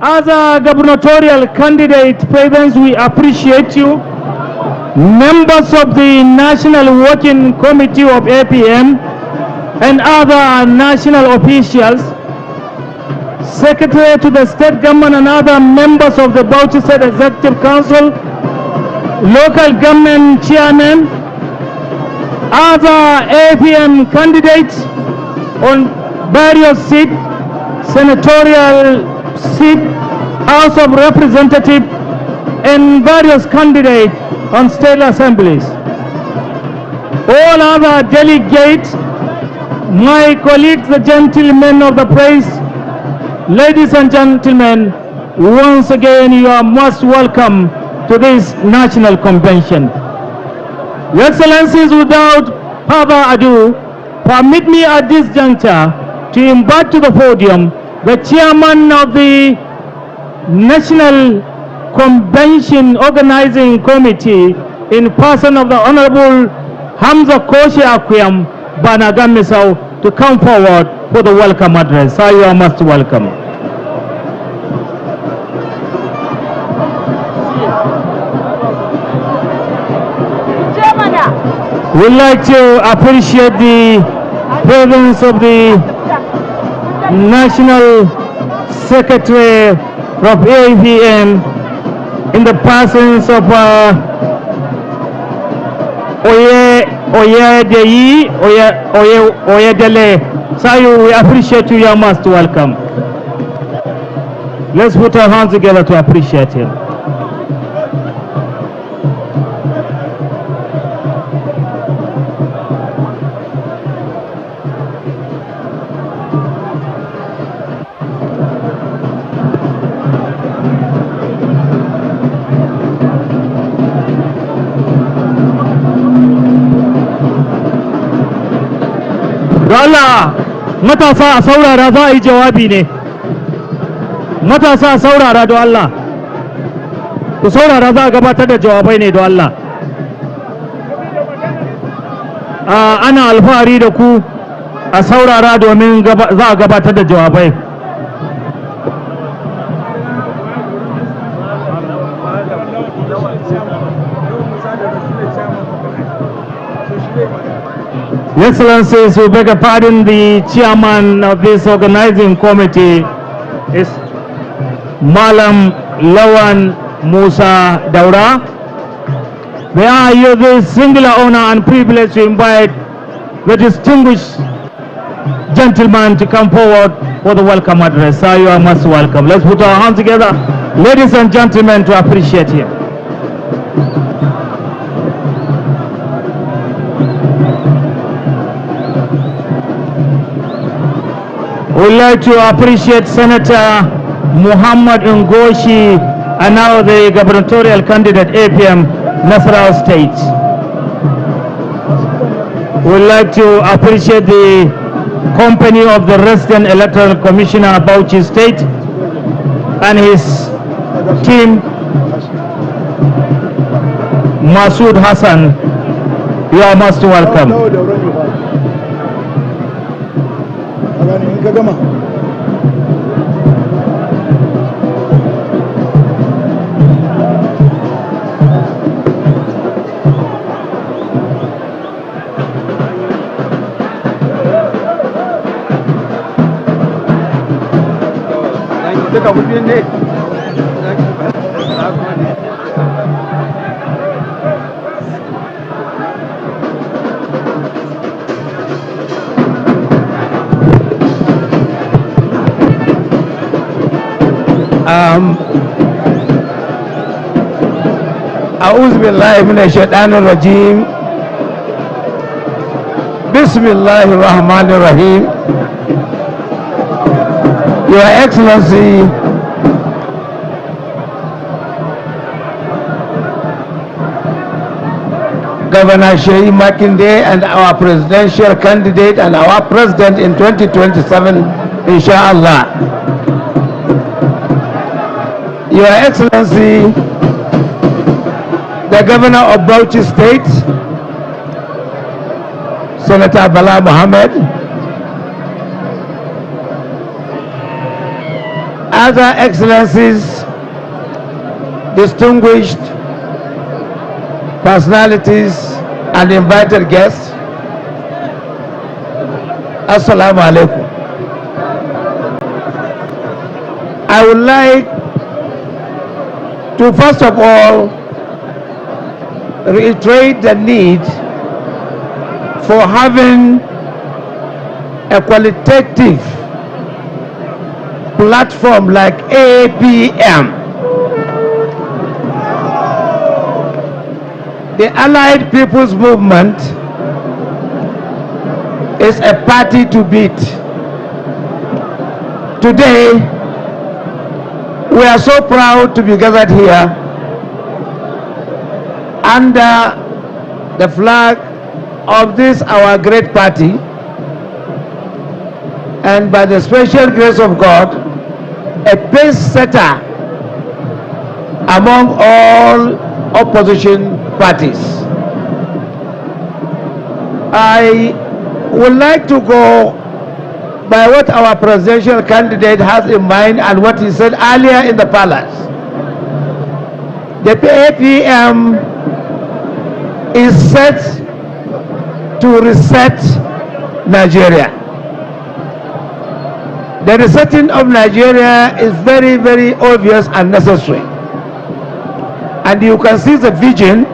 As a gubernatorial candidate, presence, we appreciate you. Members of the National Working Committee of APM and other national officials, Secretary to the State Government and other members of the Bauchi State Executive Council, local government chairmen, other APM candidates on various seats, senatorial seat, House of Representatives, and various candidates on state assemblies. All other delegates, my colleagues, the gentlemen of the press, ladies and gentlemen, once again you are most welcome to this national convention. Your Excellencies, without further ado, permit me at this juncture to invite to the podium the chairman of the National Convention Organizing Committee in person of the Honorable Hamza Koshi Akwem Banagamisau to come forward for the welcome address. Sir, you are most welcome. We'd like to appreciate the presence of the National Secretary of APM in the presence of Oyedele. Sir, we appreciate you. You are most welcome. Let's put our hands together to appreciate him. Allah, matasa a saurara, za a yi jawabi ne. Matasa a saurara don Allah. Ku saurara, za a gabatar da jawabai ne don Allah. Ana alfahari da ku, a saurara domin za a gabatar da jawabai. Your Excellencies, we beg your pardon, the chairman of this organizing committee is Malam Lawan Musa Daura. We are here this singular honor and privilege to invite the distinguished gentleman to come forward for the welcome address. Sir, you are most welcome. Let's put our hands together, ladies and gentlemen, to appreciate him. We'd like to appreciate Senator Muhammad Ngoshi, and now the gubernatorial candidate APM Nasarawa State. We'd like to appreciate the company of the resident electoral commissioner Bauchi State and his team, Masood Hassan. You are most welcome. أعوذ بالله من الشيطان الرجيم بسم الله الرحمن الرحيم. Your Excellency, Governor Shehi Makinde and our presidential candidate and our president in 2027, inshallah. Your Excellency, the Governor of Bauchi State, Senator Bala Mohammed, other excellencies, distinguished personalities, and invited guests, Assalamu alaikum. I would like to first of all reiterate the need for having a qualitative platform like APM. The Allied People's Movement is a party to beat. Today, we are so proud to be gathered here under the flag of this our great party, and by the special grace of God, a pace setter among all opposition parties. I would like to go by what our presidential candidate has in mind and what he said earlier in the palace. The APM is set to reset Nigeria. The resetting of Nigeria is very, very obvious and necessary. And you can see the vision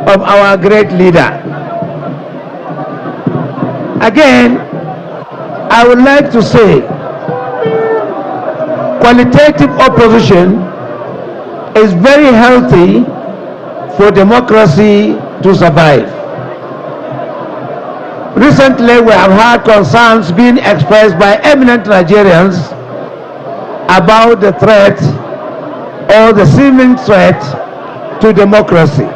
of our great leader. Again, I would like to say, qualitative opposition is very healthy for democracy to survive. Recently, we have had concerns being expressed by eminent Nigerians about the threat or the seeming threat to democracy.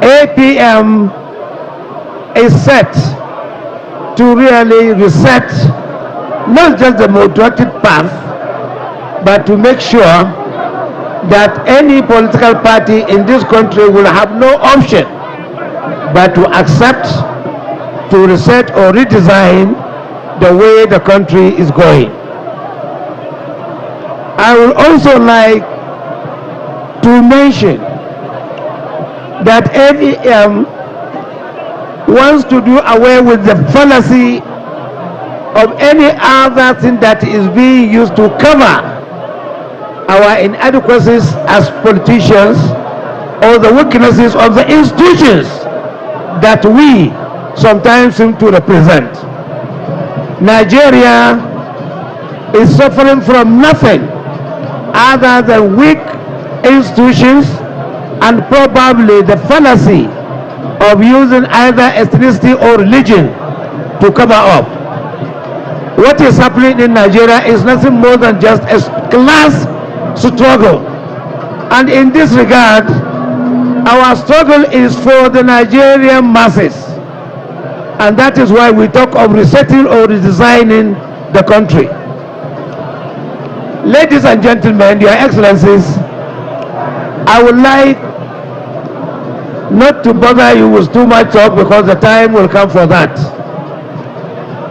APM is set to really reset not just the democratic path, but to make sure that any political party in this country will have no option but to accept, to reset or redesign the way the country is going. I would also like to mention that APM wants to do away with the fallacy of any other thing that is being used to cover our inadequacies as politicians or the weaknesses of the institutions that we sometimes seem to represent. Nigeria is suffering from nothing other than weak institutions and probably the fallacy of using either ethnicity or religion to cover up. What is happening in Nigeria is nothing more than just a class struggle. And in this regard, our struggle is for the Nigerian masses. And that is why we talk of resetting or redesigning the country. Ladies and gentlemen, your excellencies, I would like not to bother you with too much talk because the time will come for that.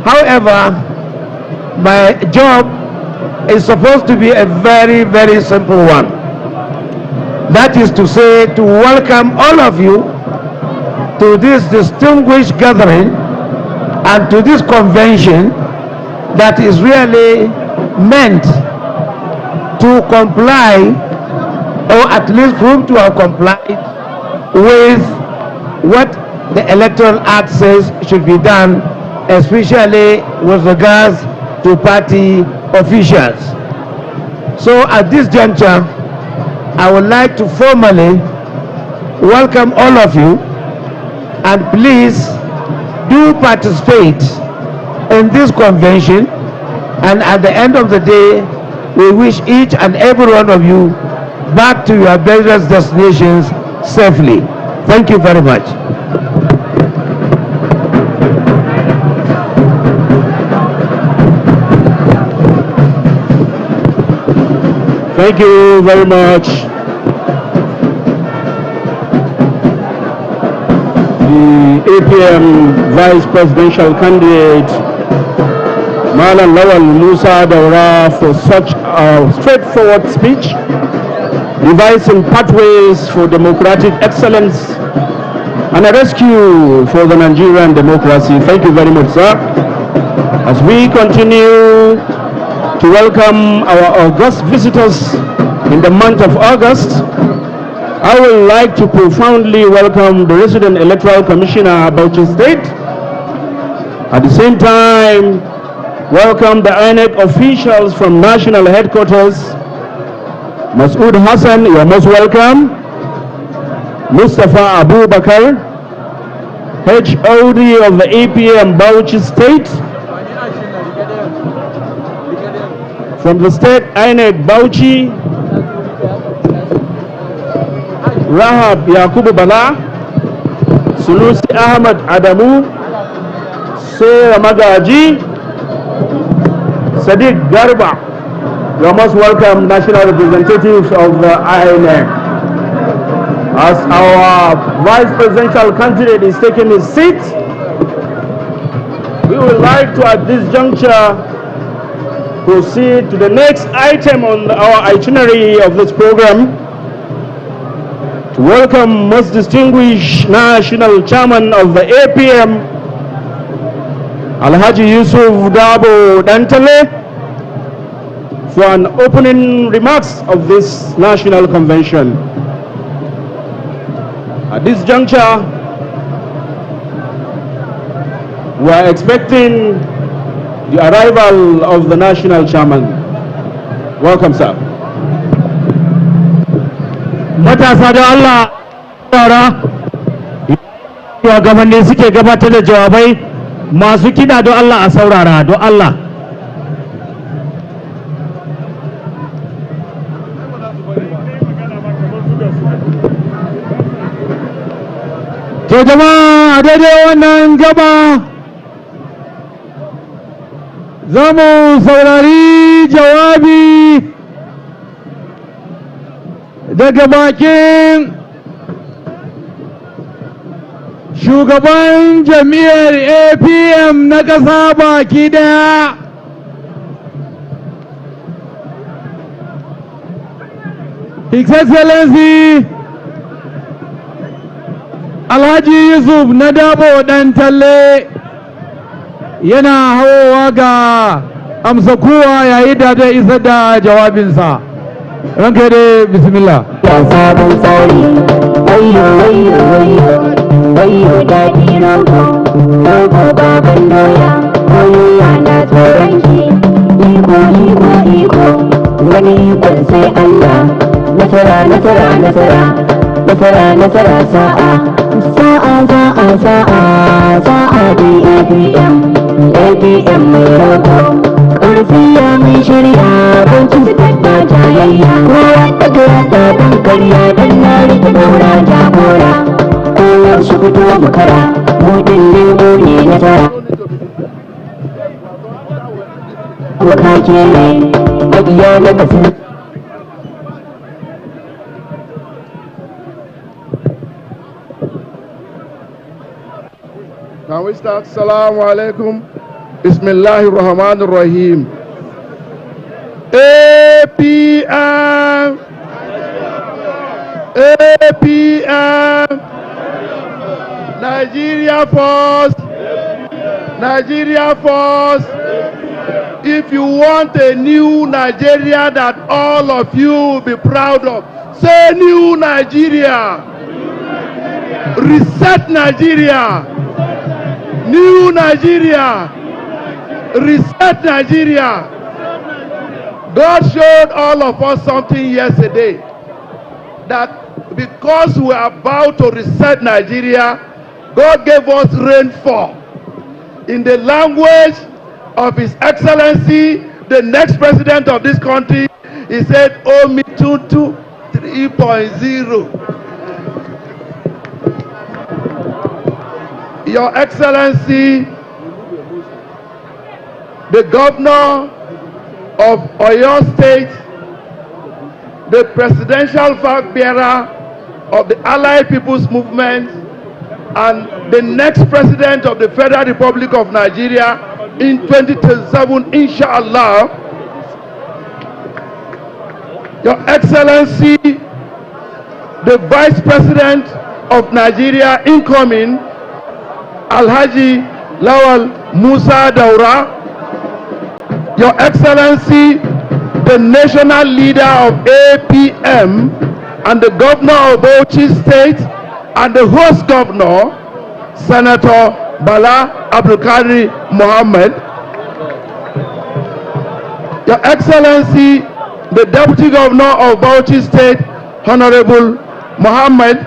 However, my job is supposed to be a very, very simple one. That is to say, to welcome all of you to this distinguished gathering and to this convention that is really meant to comply, or at least prove to have complied with what the Electoral Act says should be done, especially with regards to party officials. So at this juncture, I would like to formally welcome all of you, and please do participate in this convention, and at the end of the day, we wish each and every one of you back to your various destinations safely. Thank you very much. Thank you very much. The APM Vice Presidential Candidate, Malam Lawal Musa Daura for such a straightforward speech, devising pathways for democratic excellence and a rescue for the Nigerian democracy. Thank you very much, sir. As we continue to welcome our august visitors in the month of August, I would like to profoundly welcome the resident electoral commissioner Bauchi State. At the same time, welcome the INEC officials from national headquarters. Masood Hassan, you are most welcome. Mustafa Abu Bakar, HOD of the APM Bauchi State. From the state INEC Bauchi, Rahab Yakubu Bala, Sulusi Ahmad Adamu, Sarah Magaji, Sadiq Garba. You are most welcome, national representatives of the INEC. As our vice presidential candidate is taking his seat, we would like to, at this juncture, proceed to the next item on our itinerary of this program, to welcome most distinguished national chairman of the APM, Alhaji Yusuf Dabo Dantale, for an opening remarks of this national convention. At this juncture, we are expecting the arrival of the national chairman. Welcome, sir. Matasa da Allah yara shugabanni suke gabatar da jawabai, masu kiɗa don Allah a saurara don Allah. To jama'a a daidai wannan gaba za mu saurari jawabi daga bakin shugaban jami'ar APM na ƙasa baki daya, His Excellency Alhaji Yusuf na Dabo Dantale yana hawowa ga amsa kowa yayi da zai isa da jawabinsa. Ranka dai bismillah. Ya sabon tsari, wayo wayo wayo, wayo daɗi rogo, rogo baban doya, wayo yana tsoron shi, iko iko iko, wani ikon sai Allah, nasara nasara nasara, nasara nasara sa'a, sa'a sa'a sa'a, sa'a da APM, APM mai rogo, ƙarfi ya mai shari'a, banci su taɓa jayayya, kowa ta gaya ta ɗan karya, ɗan na rike daura jagora, kowa su fito makara, mutum ne mu ne nasara. Wakake ne, maƙiya na kasu. Can we start? Assalamu alaikum. Bismillahir Rahmanir Rahim. APM. APM. Nigeria first. Nigeria first. If you want a new Nigeria that all of you will be proud of, say new Nigeria. Reset Nigeria. New Nigeria. Reset Nigeria. God showed all of us something yesterday, that because we are about to reset Nigeria, God gave us rainfall. In the language of His Excellency, the next president of this country, he said, Omi Tutu 3.0. Your Excellency, the governor of Oyo State, the presidential flag bearer of the Allied People's Movement, and the next president of the Federal Republic of Nigeria, in 2027, inshallah. Your Excellency, the Vice President of Nigeria incoming, Alhaji Lawal Musa Daura, Your Excellency, the national leader of APM and the governor of Bauchi State and the host governor, Senator Bala Abdulkadir Mohammed, Your Excellency, the Deputy Governor of Bauchi State, Honorable Mohammed,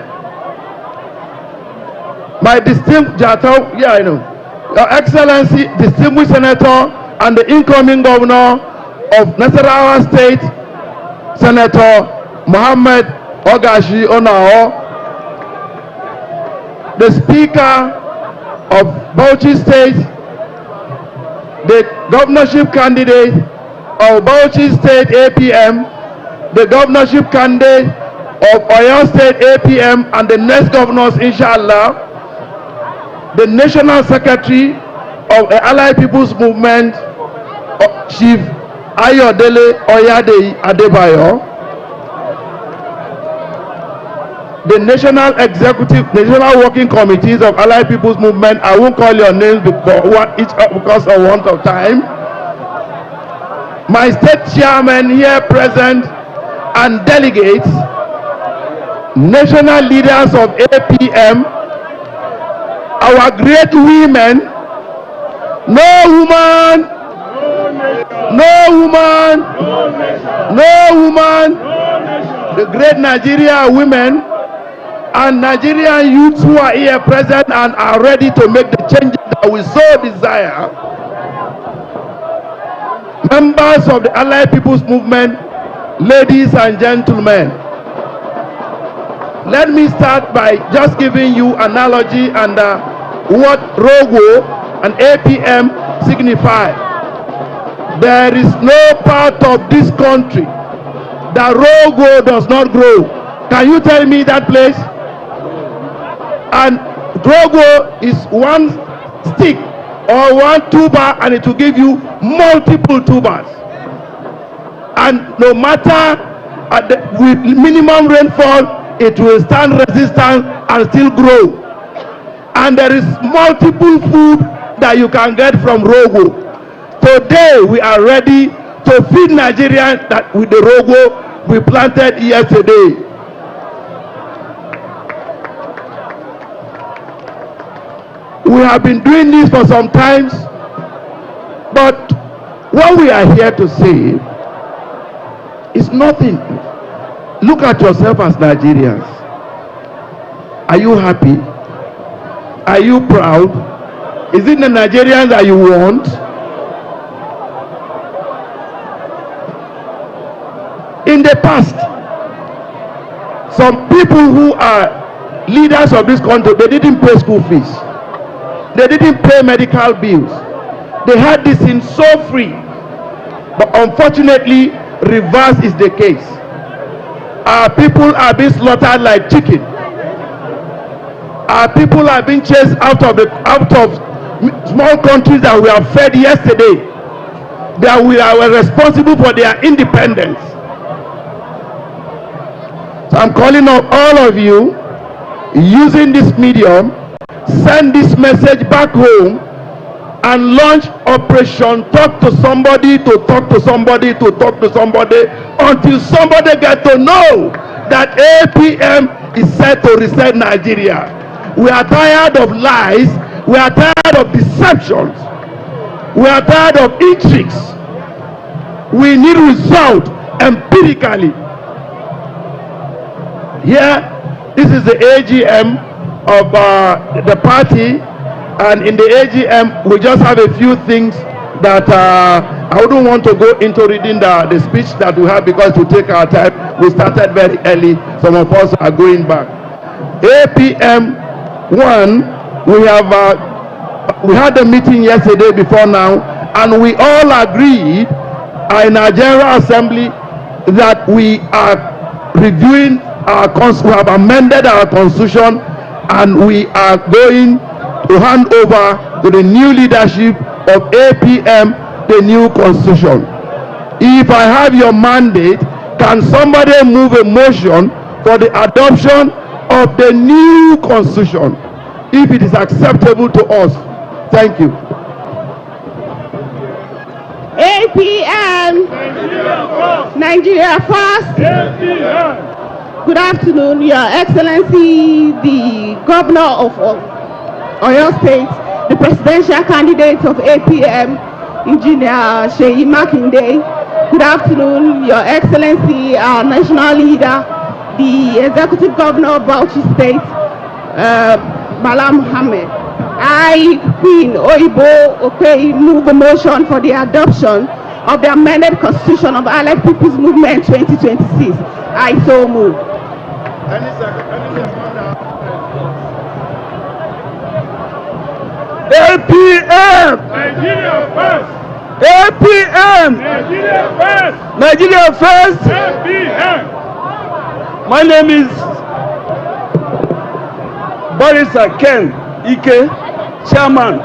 my distinguished, Your Excellency, distinguished Senator and the incoming Governor of Nasarawa State, Senator Mohammed Ogashi Onao, the Speaker of Bauchi State, the governorship candidate of Bauchi State APM, the governorship candidate of Oyo State APM, and the next governors, inshallah, the National Secretary of the Allied People's Movement, Chief Ayodele Oyade Adebayo, the National Working Committees of Allied People's Movement. I won't call your names because of want of time. My state chairman here present and delegates, national leaders of APM, our great women, no woman, the great Nigerian women and Nigerian youths who are here present and are ready to make the changes that we so desire. Members of the Allied People's Movement, ladies and gentlemen, let me start by just giving you analogy and what Rogo and APM signify. There is no part of this country that Rogo does not grow. Can you tell me that place? And Rogo is one stick or one tuber, and it will give you multiple tubers. And no matter with minimum rainfall, it will stand resistance and still grow. And there is multiple food that you can get from Rogo. Today we are ready to feed Nigerians that with the Rogo we planted yesterday. We have been doing this for some times, but what we are here to say is nothing. Look at yourself as Nigerians. Are you happy? Are you proud? Is it the Nigerians that you want? In the past, some people who are leaders of this country, they didn't pay school fees. They didn't pay medical bills. They had this in so free. But unfortunately, reverse is the case. Our people are being slaughtered like chicken. Our people are being chased out of small countries that we have fed yesterday, that we are responsible for their independence. So I'm calling on all of you, using this medium, send this message back home and launch Operation Talk to Somebody to talk to somebody to talk to somebody until somebody gets to know that APM is set to reset Nigeria. We are tired of lies. We are tired of deceptions. We are tired of intrigues. We need result empirically. Here, this is the AGM of the party, and in the AGM we just have a few things that I wouldn't want to go into reading the speech that we have because to take our time. We started very early. Some of us are going back. APM 1, we had a meeting yesterday before now, and we all agreed in our General Assembly that we are reviewing we have amended our constitution, and we are going to hand over to the new leadership of APM, the new constitution. If I have your mandate, can somebody move a motion for the adoption of the new constitution, if it is acceptable to us? Thank you. APM, Nigeria first. Good afternoon, Your Excellency, the Governor of Oyo State, the presidential candidate of APM, Engineer Sheyi Makinde. Good afternoon, Your Excellency, our national leader, the Executive Governor of Bauchi State, Bala Mohammed. I, Queen Oyibo Okei, move a motion for the adoption of the amended Constitution of Allied People's Movement 2026. I so move. APM! Nigeria first! APM! Nigeria first! Nigeria first! APM! My name is Barrister Ken Ike, Chairman,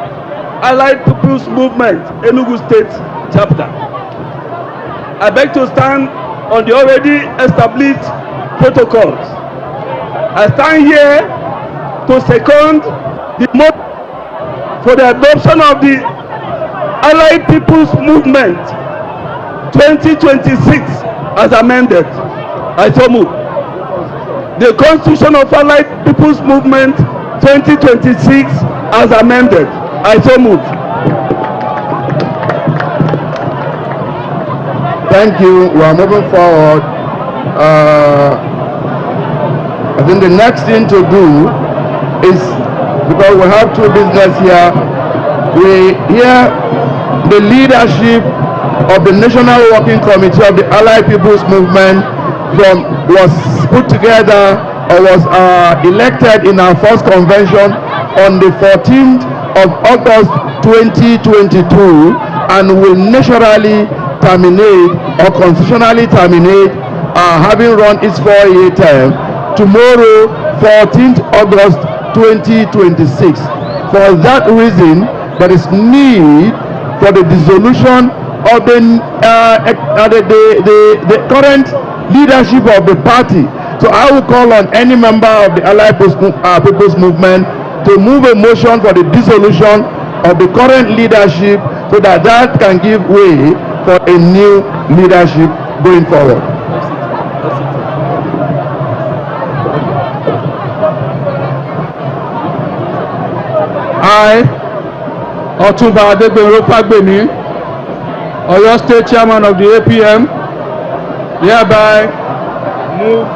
Allied People's Movement, Enugu State Chapter. I beg to stand on the already established protocols. I stand here to second the motion for the adoption of the Allied People's Movement 2026 as amended. I so move. The Constitution of Allied People's Movement 2026 as amended. I so move. Thank you. We are moving forward. I think the next thing to do is, because we have two business here, we hear the leadership of the National Working Committee of the Allied People's Movement was put together or was elected in our first convention on the 14th of August 2022 and will naturally terminate or constitutionally terminate having run its 4-year term tomorrow, 14th August 2026. For that reason, there is need for the dissolution of the current leadership of the party. So I will call on any member of the Allied People's Movement to move a motion for the dissolution of the current leadership so that that can give way for a new leadership going forward. I, Otunba Adegbenro Fagbemi, Oyo State Chairman of the APM, hereby move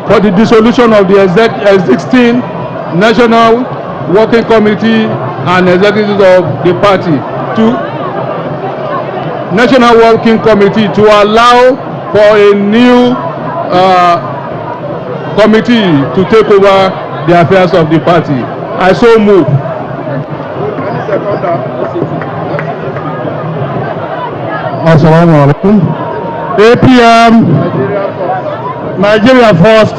for the dissolution of the existing National Working Committee and executives of the party to National Working Committee to allow for a new committee to take over the affairs of the party. I so move. Assalamu alaikum. APM, Nigeria first.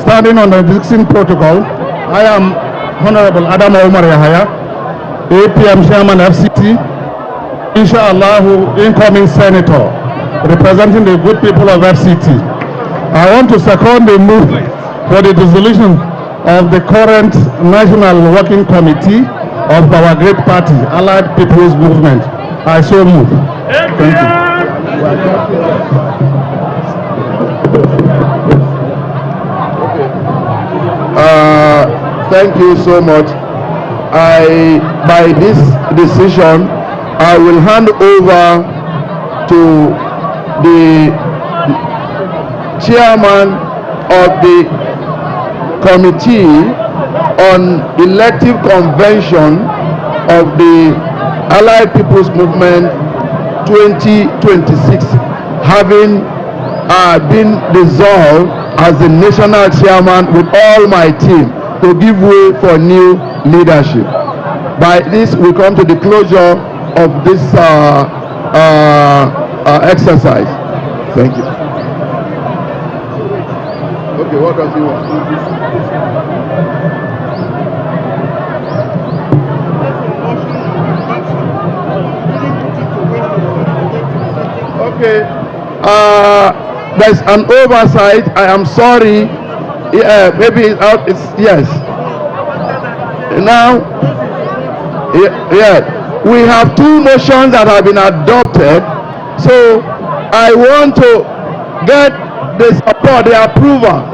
Standing on the existing protocol, I am Honorable Adam Omar Yahaya, APM Chairman FCT, Inshallah incoming Senator, representing the good people of FCT. I want to second the move for the dissolution of the current National Working Committee of our great party, Allied People's Movement. I so move. Thank you. Thank you so much. By this decision, I will hand over to the chairman of the committee on elective convention of the Allied People's Movement 2026, having been dissolved as the national chairman with all my team to give way for new leadership. By this, we come to the closure of this exercise. Thank you. Okay, what does he want? Okay. There's an oversight. I am sorry. Yeah, maybe it's out. It's yes. Now, yeah, we have two motions that have been adopted. So I want to get the support, the approval,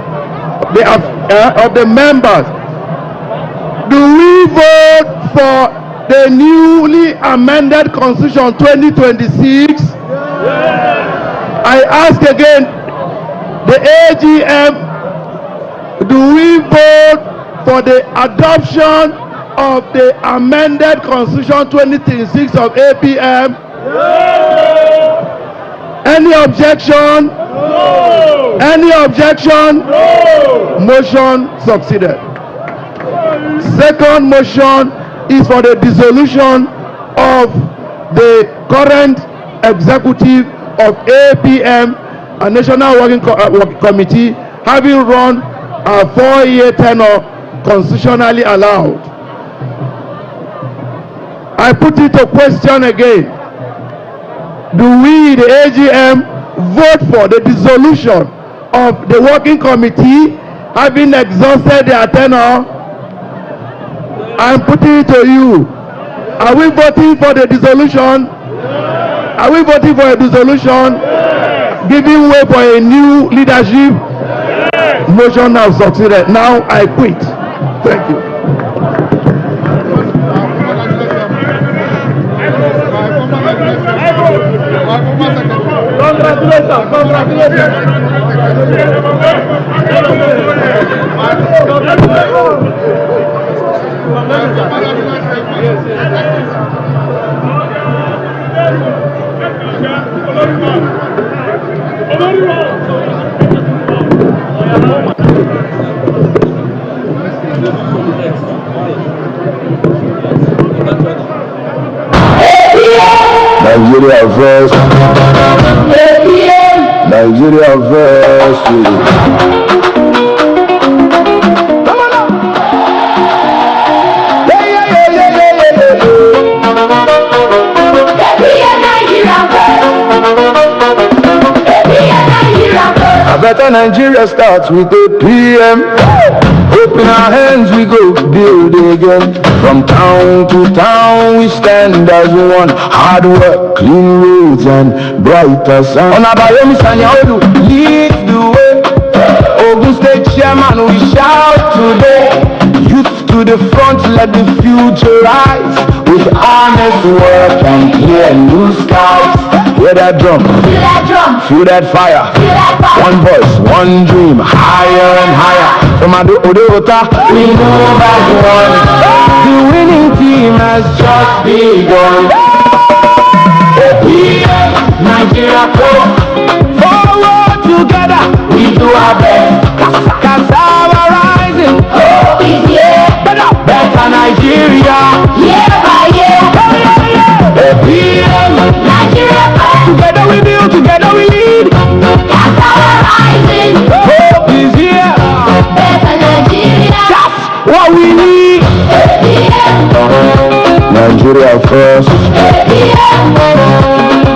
of the members. Do we vote for the newly amended Constitution 2026? I ask again, the AGM, do we vote for the adoption of the amended Constitution 2026 of APM? Any objection? No. Any objection? No. Motion succeeded. Second motion is for the dissolution of the current executive of APM, a National Working Committee, having run a 4-year tenure constitutionally allowed. I put it to question again. Do we, the AGM, vote for the dissolution of the working committee having exhausted their tenure? I'm putting it to you. Are we voting for the dissolution? Are we voting for a dissolution? Giving way for a new leadership? Motion has succeeded. Now I quit. Thank you. Nigeria first. Nigeria first. Come on now. A better Nigeria starts with APM. Open our hands, we go build again. From town to town, we stand as one. Hard work, clean roads, and brighter sun. On Abayomi Sanyaolu, lead the way. Ogun State Chairman, we shout today. Youth to the front, let the future rise. With honest work and clear blue skies. Hear that drum, feel that drum, feel that fire, feel that fire. One voice, one dream, higher and higher. From Odeota, we move as one. The winning team has just begun. APM, Nigeria forward together, we do our best. Cassava rising, hope is here. Better Nigeria, year by year. APM, Nigeria first. Together we build, together we lead. Cassava rising, hope is here. Better Nigeria, that's what we need. APM, Nigeria first. APM,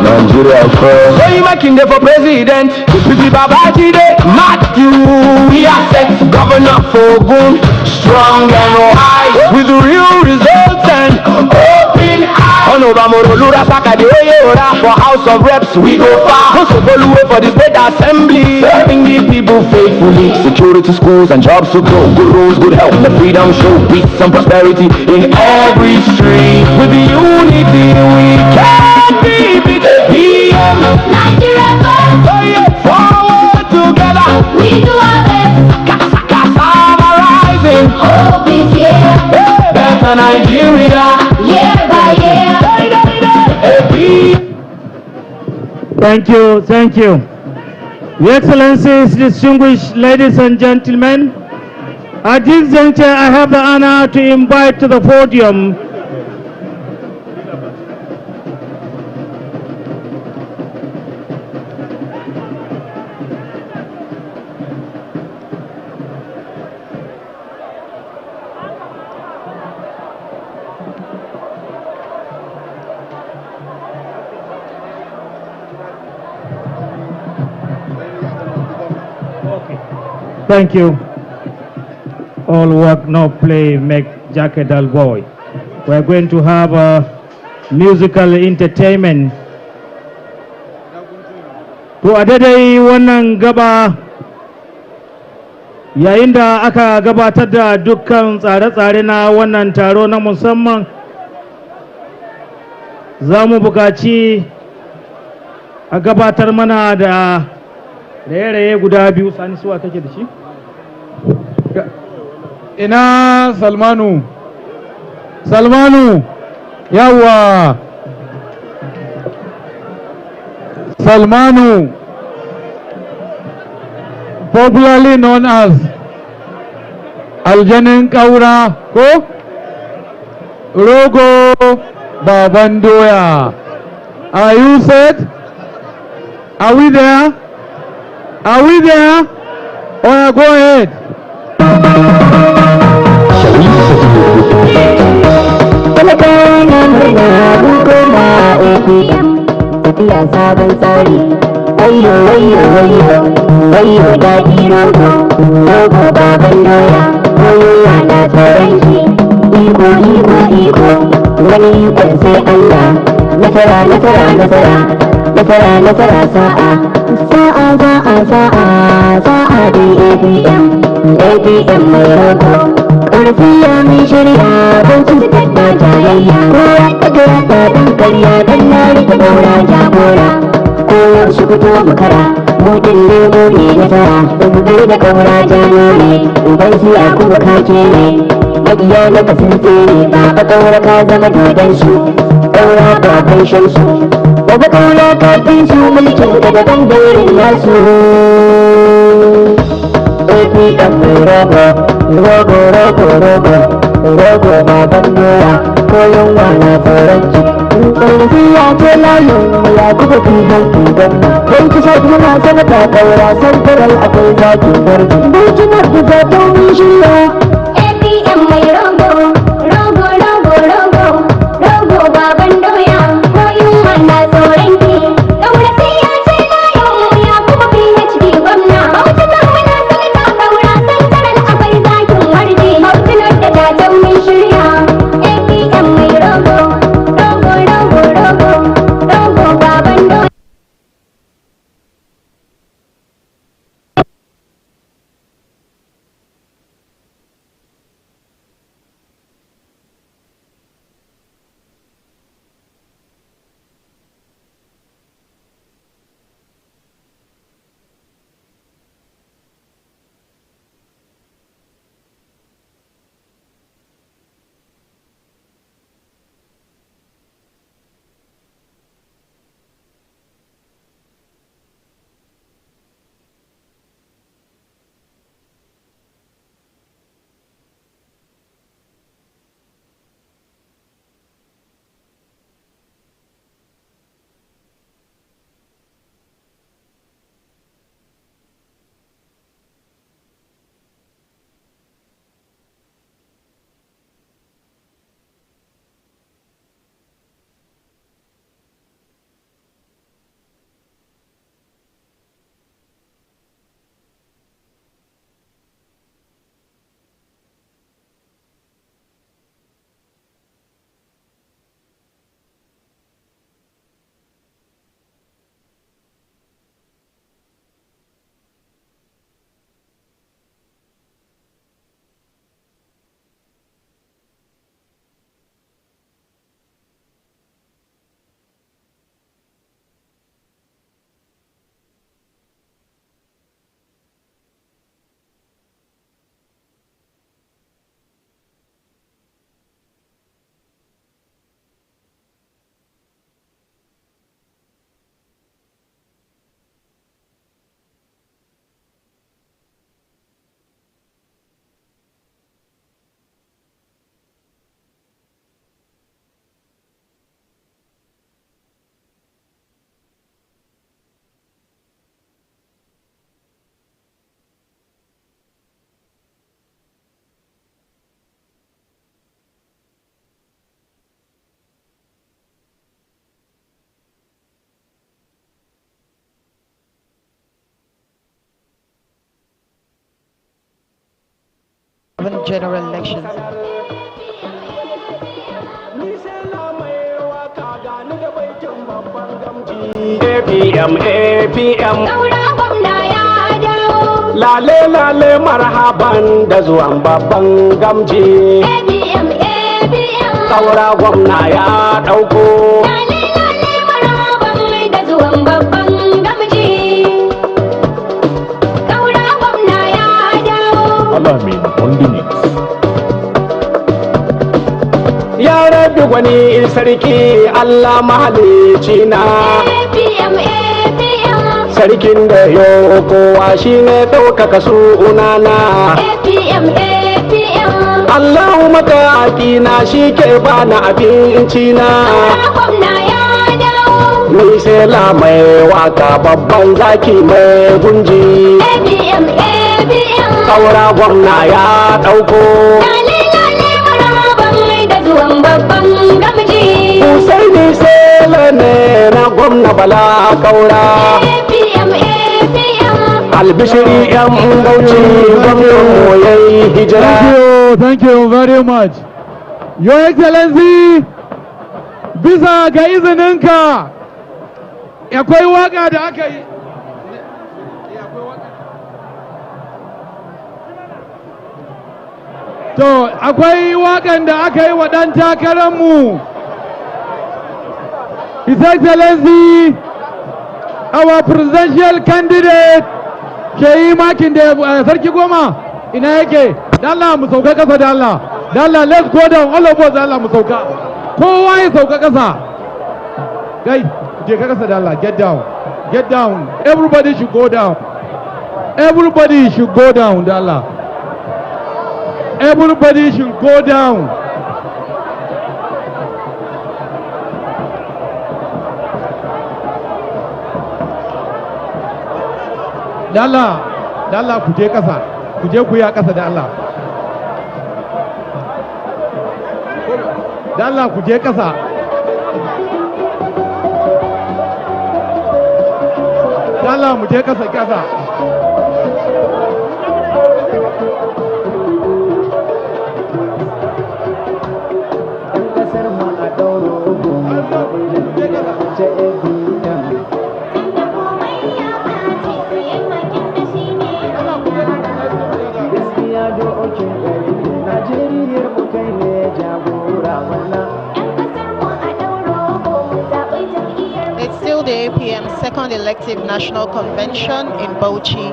Nigeria first. So you making there for president? Pretty Babaji Day. Matthew, we are set. Governor for good, strong and wise, with real results and open eyes. Honorable Lura Saka the Oyora for House of Reps, we go far. Hosobolue for the State Assembly, serving the people faithfully. Security, schools and jobs to grow. Good roads, good health, the freedom show. Peace and prosperity in every street. With the unity we can be beat. PM, Nigeria first. Oh yeah, forward together, we do our best. Cassava rising, hope is here. Better Nigeria, year by year. Thank you, thank you. Your Excellencies, distinguished ladies and gentlemen, at this juncture I have the honor to invite to the podium Thank you. All work, no play, make Jack a dull boy. We're going to have a musical entertainment. To a daidai wannan gaba yayin da aka gabatar da dukkan tsare-tsare na wannan taro na musamman, za mu buƙaci a gabatar mana da raye-raye guda biyu. Sani suwa kake da shi? Ina Salmanu? Salmanu, yawa. Salmanu, popularly known as Aljanin Kaura, ko? Rogo Babandoya. Are you set? Are we there? Are we there? Oh, go ahead. Talakawa murna mun koma APM, tafiya sabon tsari. Wayo wayo wayo, wayo daɗi rogo, rogo baban doya, wayowa na tsoron shi. Iko iko iko, wani ikon sai Allah. Nasara nasara nasara, nasara nasara sa'a. Sa'a sa'a sa'a, sa'a dai APM, APM mai rogo. Ƙarfiya mai shirya don su taɓa jayayya. Kowa daga yata ɗan karya don na rike ɗaura jagora. Koyar su fito makara, mutum ne mu ne nasara. Da mu gai da ƙaura jagore, uban siya kuma kake ne. Magiya na kasan tsere, baba ƙaura ka zama dodon su. Ƙaura baban shan su, baba ƙaura ka fi su mulkin ka daban da irin nasu. APM mai rogo, rogo rogo rogo, rogo baban doya, ko yunwa na tsoron ki. Ƙarfiya ce layin ya kuka fi hanki gwamna. Don kisa muna sanata ƙaura santaral akwai zakin barci. Barcinar da ta domin shirya. APM mai rogo, rogo rogo rogo, rogo baban doya, ko yunwa na tsoron ki. Ƙarfiya ce layin ya kuka fi hanki gwamna. Barcinar muna sanata ƙaura santaral akwai zakin barci. Barcinar da ta domin shirya. APM mai rogo, rogo rogo rogo, rogo baban doya. upcoming general elections. APM APM Saura gwamna ya dawo. lale lale marhaban da zuwan babban gamji. APM APM. Saura gwamna ya dauko. Lale lale marhaban da zuwan babban gamji. Saura gwamna ya dawo. Alamin on the mix. Ya rabbi gwani sarki Allah mahalicci na. APM APM. Sarkin da yo kowa shine ɗaukaka sunana. APM APM. Allahu mataki na shi ke bani abinci na. Saura gwamna ya dawo. Ni sai la mai waka babban zaki mai gunji. APM APM. Saura gwamna ya ɗauko. Lale lale marhaban da zuwan babban gamji. Husaini sele ne na gwamna Bala Kaura. APM APM. Albishiri yan Bauchi gwamnan mu yayi hijira. Thank you very much. Your Excellency, bisa ga izininka, akwai waka da aka yi. To, akwai wakan da aka yi wa ɗan takararmu. His Excellency, our presidential candidate, Shehi Makinde, Sarki Goma, ina yake? Dalla mu sauka kasa dalla. Dalla, let's go down, all of us dalla mu sauka. Kowa ya sauka kasa. Guys, je ka kasa dalla, get down. Get down. Everybody should go down. Everybody should go down, dalla. Everybody should go down. Dalla, dalla ku je kasa. Ku je ku ya kasa da Allah. Dalla ku je kasa. Dalla mu je kasa kasa. It's still the APM second elective national convention in Bauchi.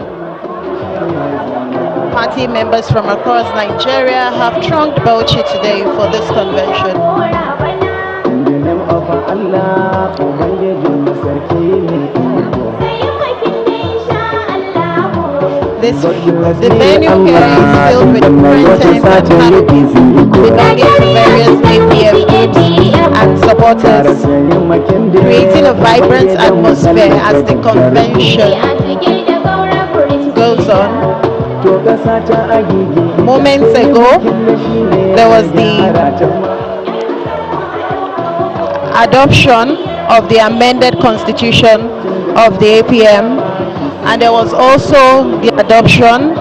Party members from across Nigeria have thronged Bauchi today for this convention. The venue here is filled with friends and families belonging to various APM groups and supporters, creating a vibrant atmosphere as the convention goes on. Moments ago, there was the adoption of the amended constitution of the APM, and there was also the adoption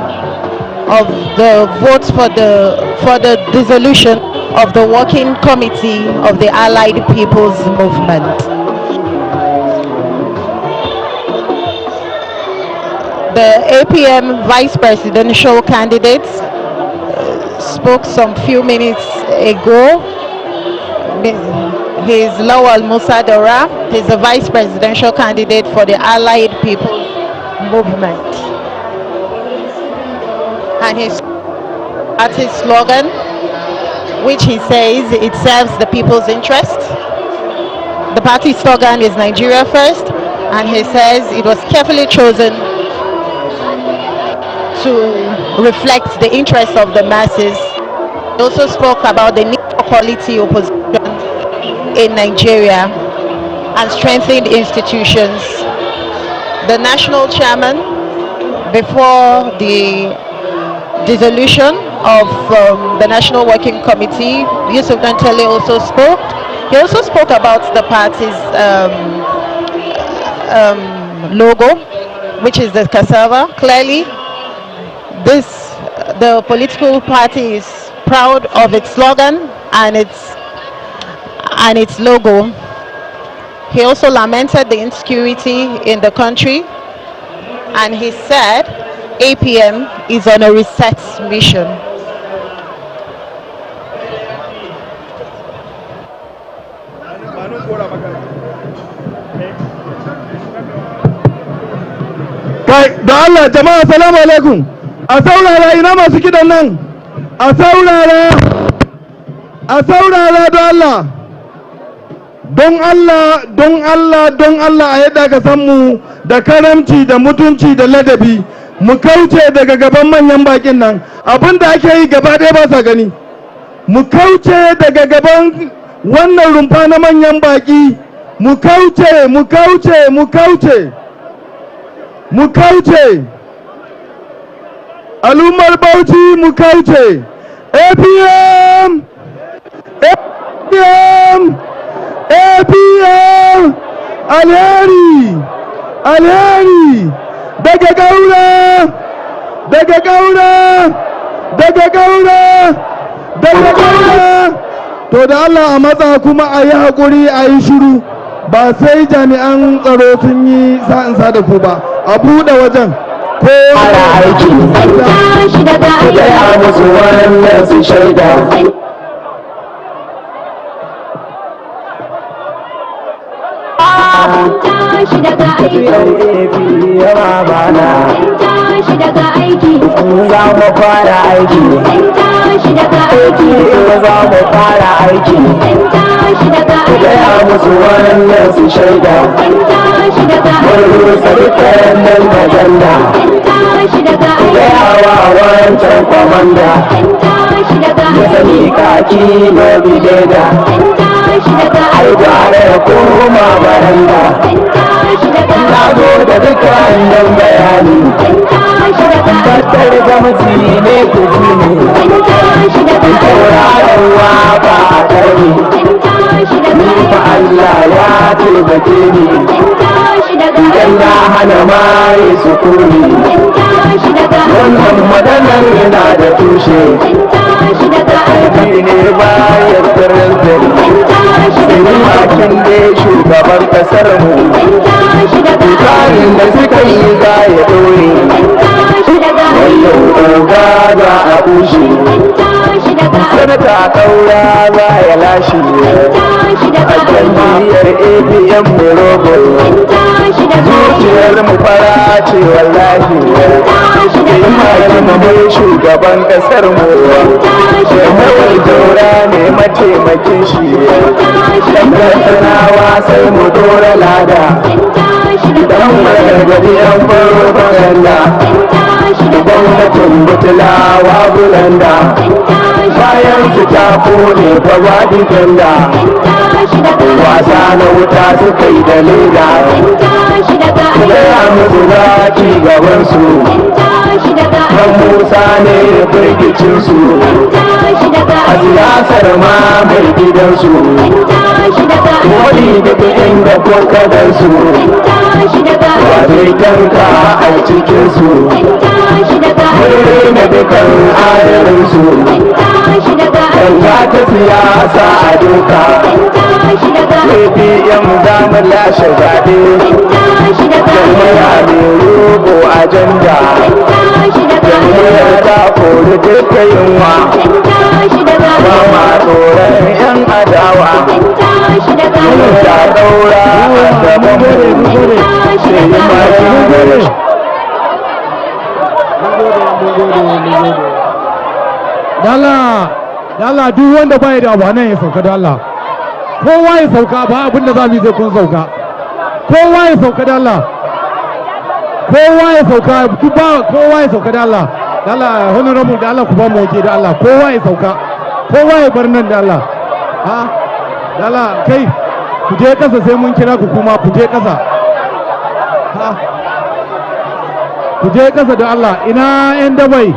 of the votes for the dissolution of the working committee of the Allied People's Movement. The APM vice presidential candidates spoke some few minutes ago. He's Lawal Musa Dora. He's the vice presidential candidate for the Allied People's Movement. And his party slogan, which he says it serves the people's interest. The party slogan is Nigeria First, and he says it was carefully chosen to reflect the interests of the masses. He also spoke about the need for quality opposition in Nigeria and strengthened institutions. The national chairman, before the dissolution of the National Working Committee, Yusuf Dantele, also spoke. He also spoke about the party's logo, which is the cassava. Clearly, The political party is proud of its slogan and its logo. He also lamented the insecurity in the country, and he said APM is on a reset mission. Kai da Allah jama'a assalamu alaikum. A saurara ina masu kidan nan. A saurara da Allah. Don Allah a yadda ka san mu da karamci da mutunci da ladabi mu kauce daga gaban manyan bakin nan abinda ake yi gaba ɗaya ba sa gani mu kauce daga gaban wannan rumfa na manyan baki mu kauce al'ummar Bauchi mu kauce APM alheri daga gaura to da Allah a matsa kuma a yi haƙuri a yi shiru ba sai jami'an tsaro sun yi sa'insa da ku ba a buɗe wajen ko aiki tashi daga aiki gaya musu wannan su shaida tashi daga aiki yawa bana tashi daga aiki za mu fara aiki tashi daga aiki za mu fara aiki tashi daga aiki gaya musu wannan su shaida tashi daga mun rusa dukkan nan ajanda tashi daga gaya wa wancan kwamanda tashi daga ya sani kaki no bideda tashi daga ai gwara ya koma baranda tashi daga na zo da dukkan nan bayani tashi daga tattar gamsi ne ku ji ne tashi daga tauraron waka a karni tashi daga ni fa Allah ya taimake ni tashi daga idan na hana mai sukuni tashi daga wannan maganar yana da tushe tashi daga aiki ne bayan firintin makin da shugaban kasar mu tashi daga tsarin da suka yi za ya dore tashi daga wayo oga za a bushe tashi daga sanata kaura za ya lashe tashi daga a jam'iyyar APM mu rogo tashi daga zuciyar mu fara ce wallahi tashi daga in mai shugaban kasar mu Shehawar Jaura ne mataimakin shi dan sanawa sai mu dora lada dan gargadi yan farfaganda gwamnatin butulawa bulanda bayan su ta kone fa wadi ganda wasa na wuta suka yi da leda gaya musu za ci gabansu kan musa ne firgicinsu a siyasar ma mai gidansu wani daga inda kokadarsu ba zai tanka a cikinsu na dukan ayarinsu yanka ta siyasa a doka APM za mu lashe zaɓe jami'a mai rogo ajanda jami'ar ta kori duka yunwa ba ma tsoron yan adawa mun ta daura a gaban mu sai yi mafi Dala duk wanda bai da abu nan ya sauka da Allah. Kowa ya sauka ba abin da za mu yi sai kun sauka. Kowa ya sauka da Allah. Kowa ya sauka duk ba kowa ya sauka da Allah. Da Allah honorable da Allah ku ba mu waje da Allah. Kowa ya sauka. Kowa ya bar nan da Allah. Ha? Da Allah kai ku je kasa sai mun kira ku kuma ku je kasa. Ha? Ku je kasa da Allah. Ina yan dabai.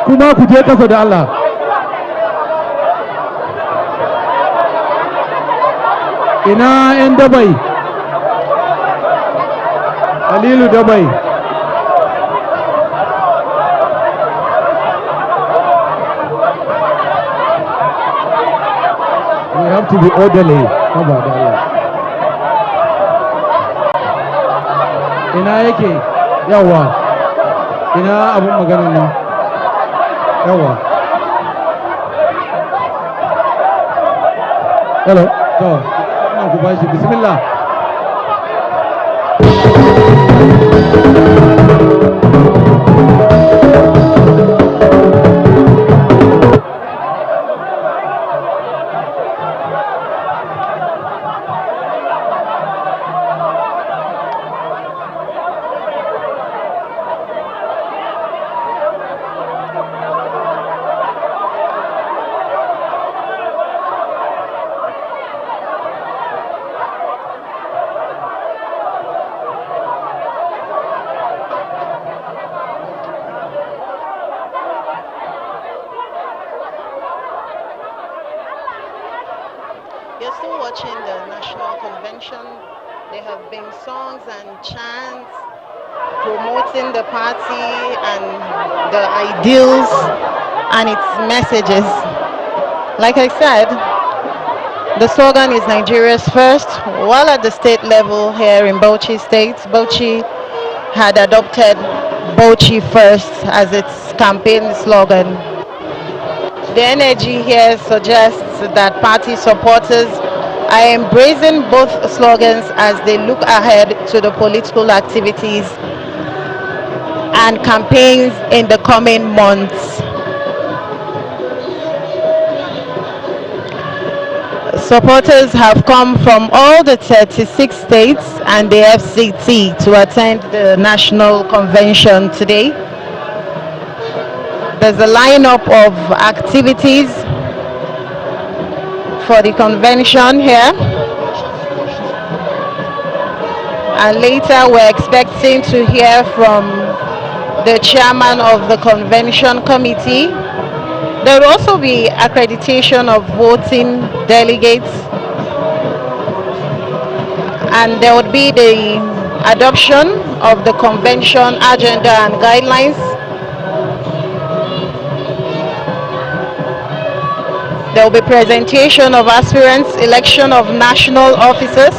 Kuma ku je kasa da Allah. Ina 'yan dabai, Alilu dabai, to be orderly. How about that? Ina yake? Yawa. Ina abun maganan nan? Yawa. Hello. So, ina ku bashi bismillah. You're still watching the National Convention. There have been songs and chants promoting the party and the ideals and its messages. Like I said, the slogan is Nigeria's first, while at the state level here in Bauchi State, Bauchi had adopted Bauchi first as its campaign slogan. The energy here suggests that party supporters are embracing both slogans as they look ahead to the political activities and campaigns in the coming months. Supporters have come from all the 36 states and the FCT to attend the national convention today. There's a lineup of activities for the convention here. And later we're expecting to hear from the chairman of the convention committee. There will also be accreditation of voting delegates, and there would be the adoption of the convention agenda and guidelines. There will be presentation of aspirants, election of national officers,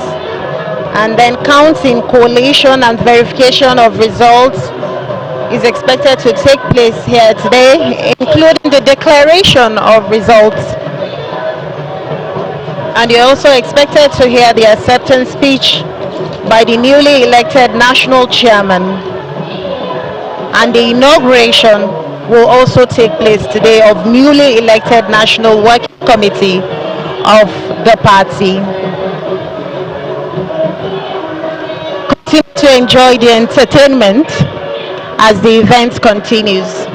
and then counting, collation, and verification of results is expected to take place here today, including the declaration of results. And you're also expected to hear the acceptance speech by the newly elected national chairman. And the inauguration will also take place today of newly elected national working committee of the party. Continue to enjoy the entertainment as the event continues.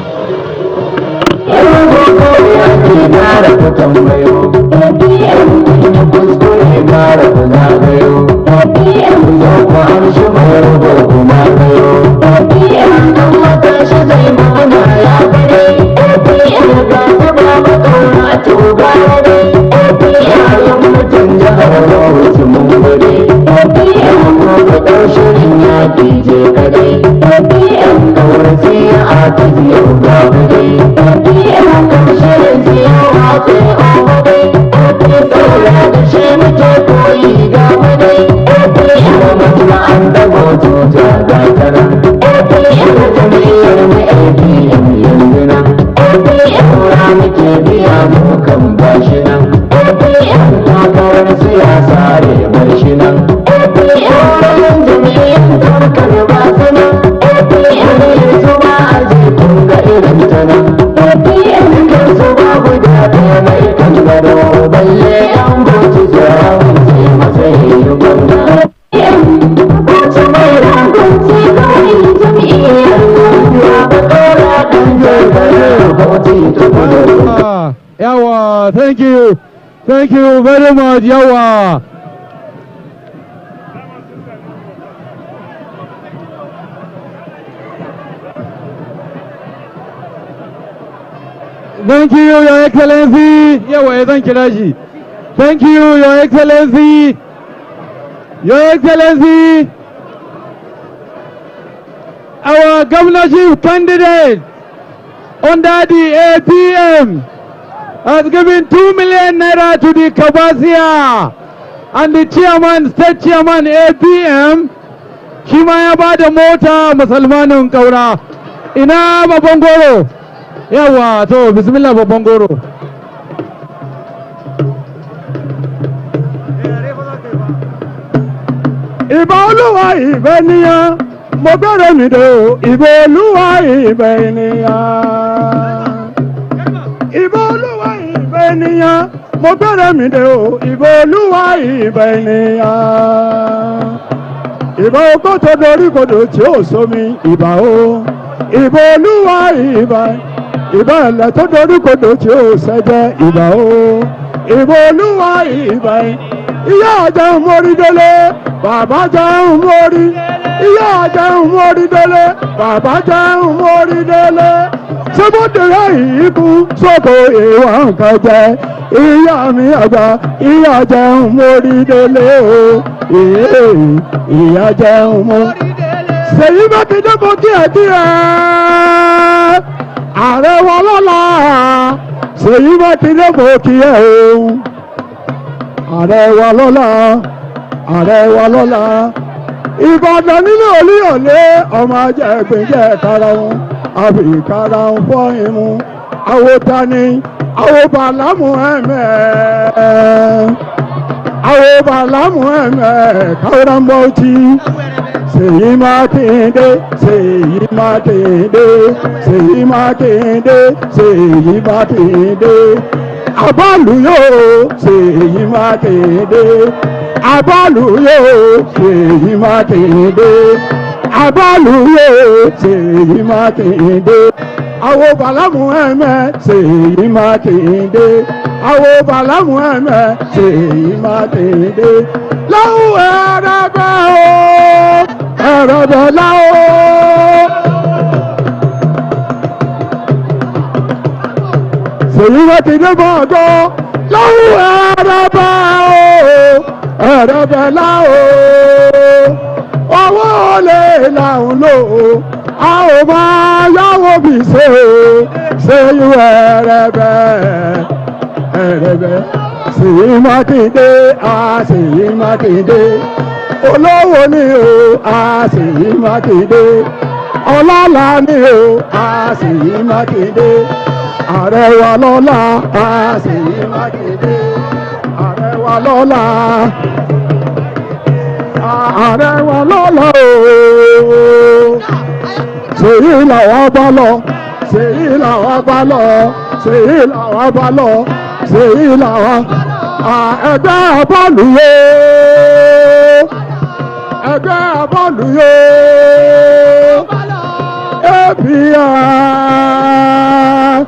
Yawa, thank you. Thank you very much, Yawa. Thank you, Your Excellency. Yawa, thank you, Raji. Thank you, Your Excellency. Your Excellency, our governorship candidate under the APM, has given 2 million naira to the Kabasia, and the chairman, state chairman APM, shi ma ya ba da mota musulmanin kaura. Ina babban goro? Yawa, to bismillah babban goro. Ìbà Olúwa ìbà ènìyàn, mo bẹ̀rẹ̀ mi dé o. Ìbà Olúwa ìbà ènìyàn. Ìbà Olúwa ìbà ènìyàn, mo bẹ̀rẹ̀ mi dé o. Ìbà Olúwa ìbà ènìyàn. Ìbà oko tó dorí kodò tí ó somi, ìbà o. Ìbà Olúwa ìbà. Ìbà ẹ̀lẹ̀ tó dorí kodò tí ó ṣẹ̀jẹ̀, ìbà o. Ìbà Olúwa ìbà. Ìyá àjẹun mórí délé, bàbá jẹun mórí. Ìyá àjẹun mórí délé, bàbá jẹun mórí délé. Sébúndìrẹ́ yìí kú sóko ìwà nǹkan jẹ. Ìyá mi àgbà, ìyá jẹun mórí délé o. Ìyá jẹun mórí délé. Ṣèyí Mákindé mo díẹ̀. Ààrẹ wa lọ́la. Ṣèyí Mákindé mo kí ẹ o. Ààrẹ wa lọ́la, ààrẹ wa lọ́la. Ìbàdàn nílé Olúyọ̀lé, ọmọ ajẹ́gbẹ̀jẹ̀ karahun, àbí karahun fọ́ imú. Àwo tani, àwo bàlámù ẹ̀mẹ́. Àwo bàlámù ẹ̀mẹ́, káwọ́rán Bauchi. Ṣèyí Mákindé, Ṣèyí Mákindé, Ṣèyí Mákindé, Ṣèyí Mákindé. Abọ́ọ̀lù yóò Ṣèyí Mákindé. Abọ́ọ̀lù yóò Ṣèyí Mákindé. Abọ́ọ̀lù yóò Ṣèyí Mákindé. Àwo bàlámù ẹ̀mẹ́ Ṣèyí Mákindé. Àwo bàlámù ẹ̀mẹ́ Ṣèyí Mákindé. Láwù ẹ̀rẹ̀bẹ̀ o, ẹ̀rẹ̀bẹ̀ láwù. Ṣèyí Mákindé gbọ́dọ̀ láwù ẹ̀rẹ̀bẹ̀ o, ẹ̀rẹ̀bẹ̀ láwù. Owó olè làwọn lò ó, a ò máa yáwó bí ṣe o. Ṣèyí ẹ̀rẹ̀bẹ̀, ẹ̀rẹ̀bẹ̀. Ṣèyí Mákindé, Ṣèyí Mákindé. Olówó ni o, Ṣèyí Mákindé. Ọlọ́lá ni o, Ṣèyí Mákindé. Ààrẹ wa lọ́la, Ṣèyí Mákindé. Ààrẹ wa lọ́la, ààrẹ wa lọ́la o. Ṣèyí làwọn bá lọ, Ṣèyí làwọn bá lọ, Ṣèyí làwọn bá lọ, Ṣèyí làwọn. Ẹgbẹ́ abọ́ọ̀lù yóò, ẹgbẹ́ abọ́ọ̀lù yóò. APM,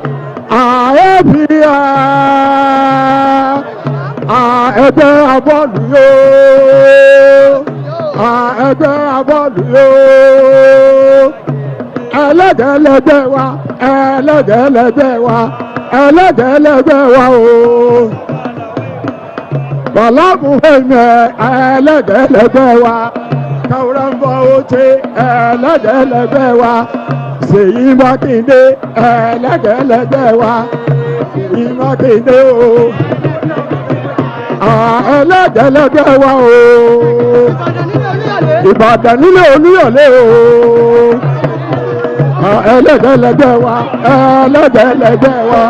APM, ẹgbẹ́ abọ́ọ̀lù yóò, ẹgbẹ́ abọ́ọ̀lù yóò. Ẹlẹ́dẹ̀ẹ́lẹ́gbẹ́ wa, ẹlẹ́dẹ̀ẹ́lẹ́gbẹ́ wa, ẹlẹ́dẹ̀ẹ́lẹ́gbẹ́ wa o. Bàlámù ẹ̀mẹ́ ẹlẹ́dẹ̀ẹ́lẹ́gbẹ́ wa. Káwọ́rán Bauchi ẹlẹ́dẹ̀ẹ́lẹ́gbẹ́ wa. Ṣèyí Mákindé ẹlẹ́dẹ̀ẹ́lẹ́gbẹ́ wa. Ṣèyí Mákindé o. Ẹlẹ́dẹ̀ẹ́lẹ́gbẹ́ wa o. Ìbàdàn nílé Olúyọ̀lé o. Ẹlẹ́dẹ̀ẹ́lẹ́gbẹ́ wa, ẹlẹ́dẹ̀ẹ́lẹ́gbẹ́ wa,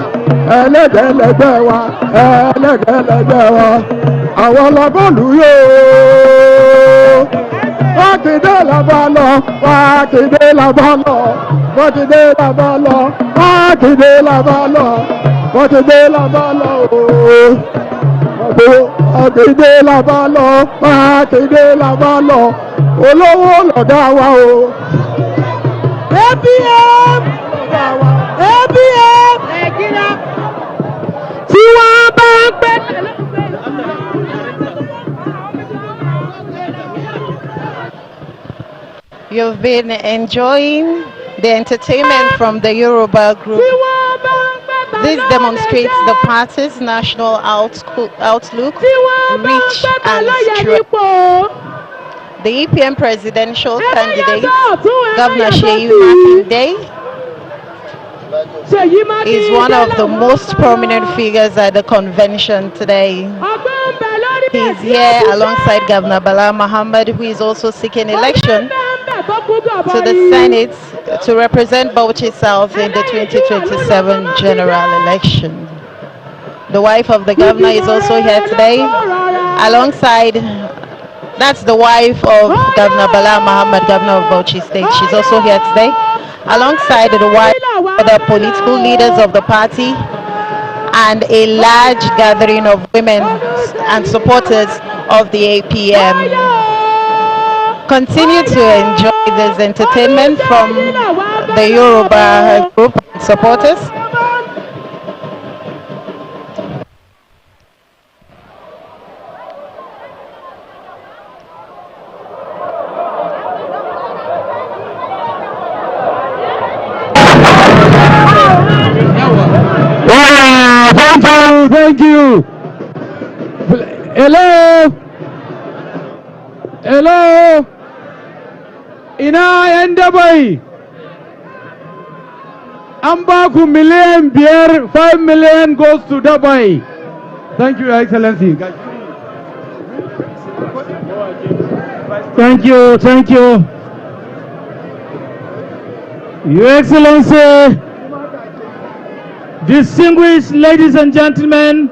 ẹlẹ́dẹ̀ẹ́lẹ́gbẹ́ wa, ẹlẹ́dẹ̀ẹ́lẹ́gbẹ́ wa. Àwọn lọ́bọ̀lù yóò. Mákindé la bá lọ, Mákindé la bá lọ, Mákindé la bá lọ, Mákindé la bá lọ, Mákindé la bá lọ ooo. Mákindé la bá lọ, Mákindé la bá lọ, olówó lọ̀gá wa o. APM, APM, Nàìjíríà. Tí wọ́n bá ń pẹ́ tẹ̀lé. You've been enjoying the entertainment from the Yoruba group. This demonstrates the party's national outlook, reach and strength. The EPM presidential candidate, Governor Seyi Makinde, is one of the most prominent figures at the convention today. He's here alongside Governor Bala Muhammad, who is also seeking election to the Senate to represent Bauchi South in the 2027 general election. The wife of the governor is also here today, alongside, that's the wife of Governor Bala Muhammad, governor of Bauchi State. She's also here today, alongside the wife of the political leaders of the party and a large gathering of women and supporters of the APM. Continue to enjoy this entertainment from the Yoruba group supporters. Thank you. Hello. Hello. Ina yan dabai. An ba ku miliyan biyar, 5 million goes to Dubai. Thank you, Your Excellency. Thank you, thank you. Your Excellency, distinguished ladies and gentlemen,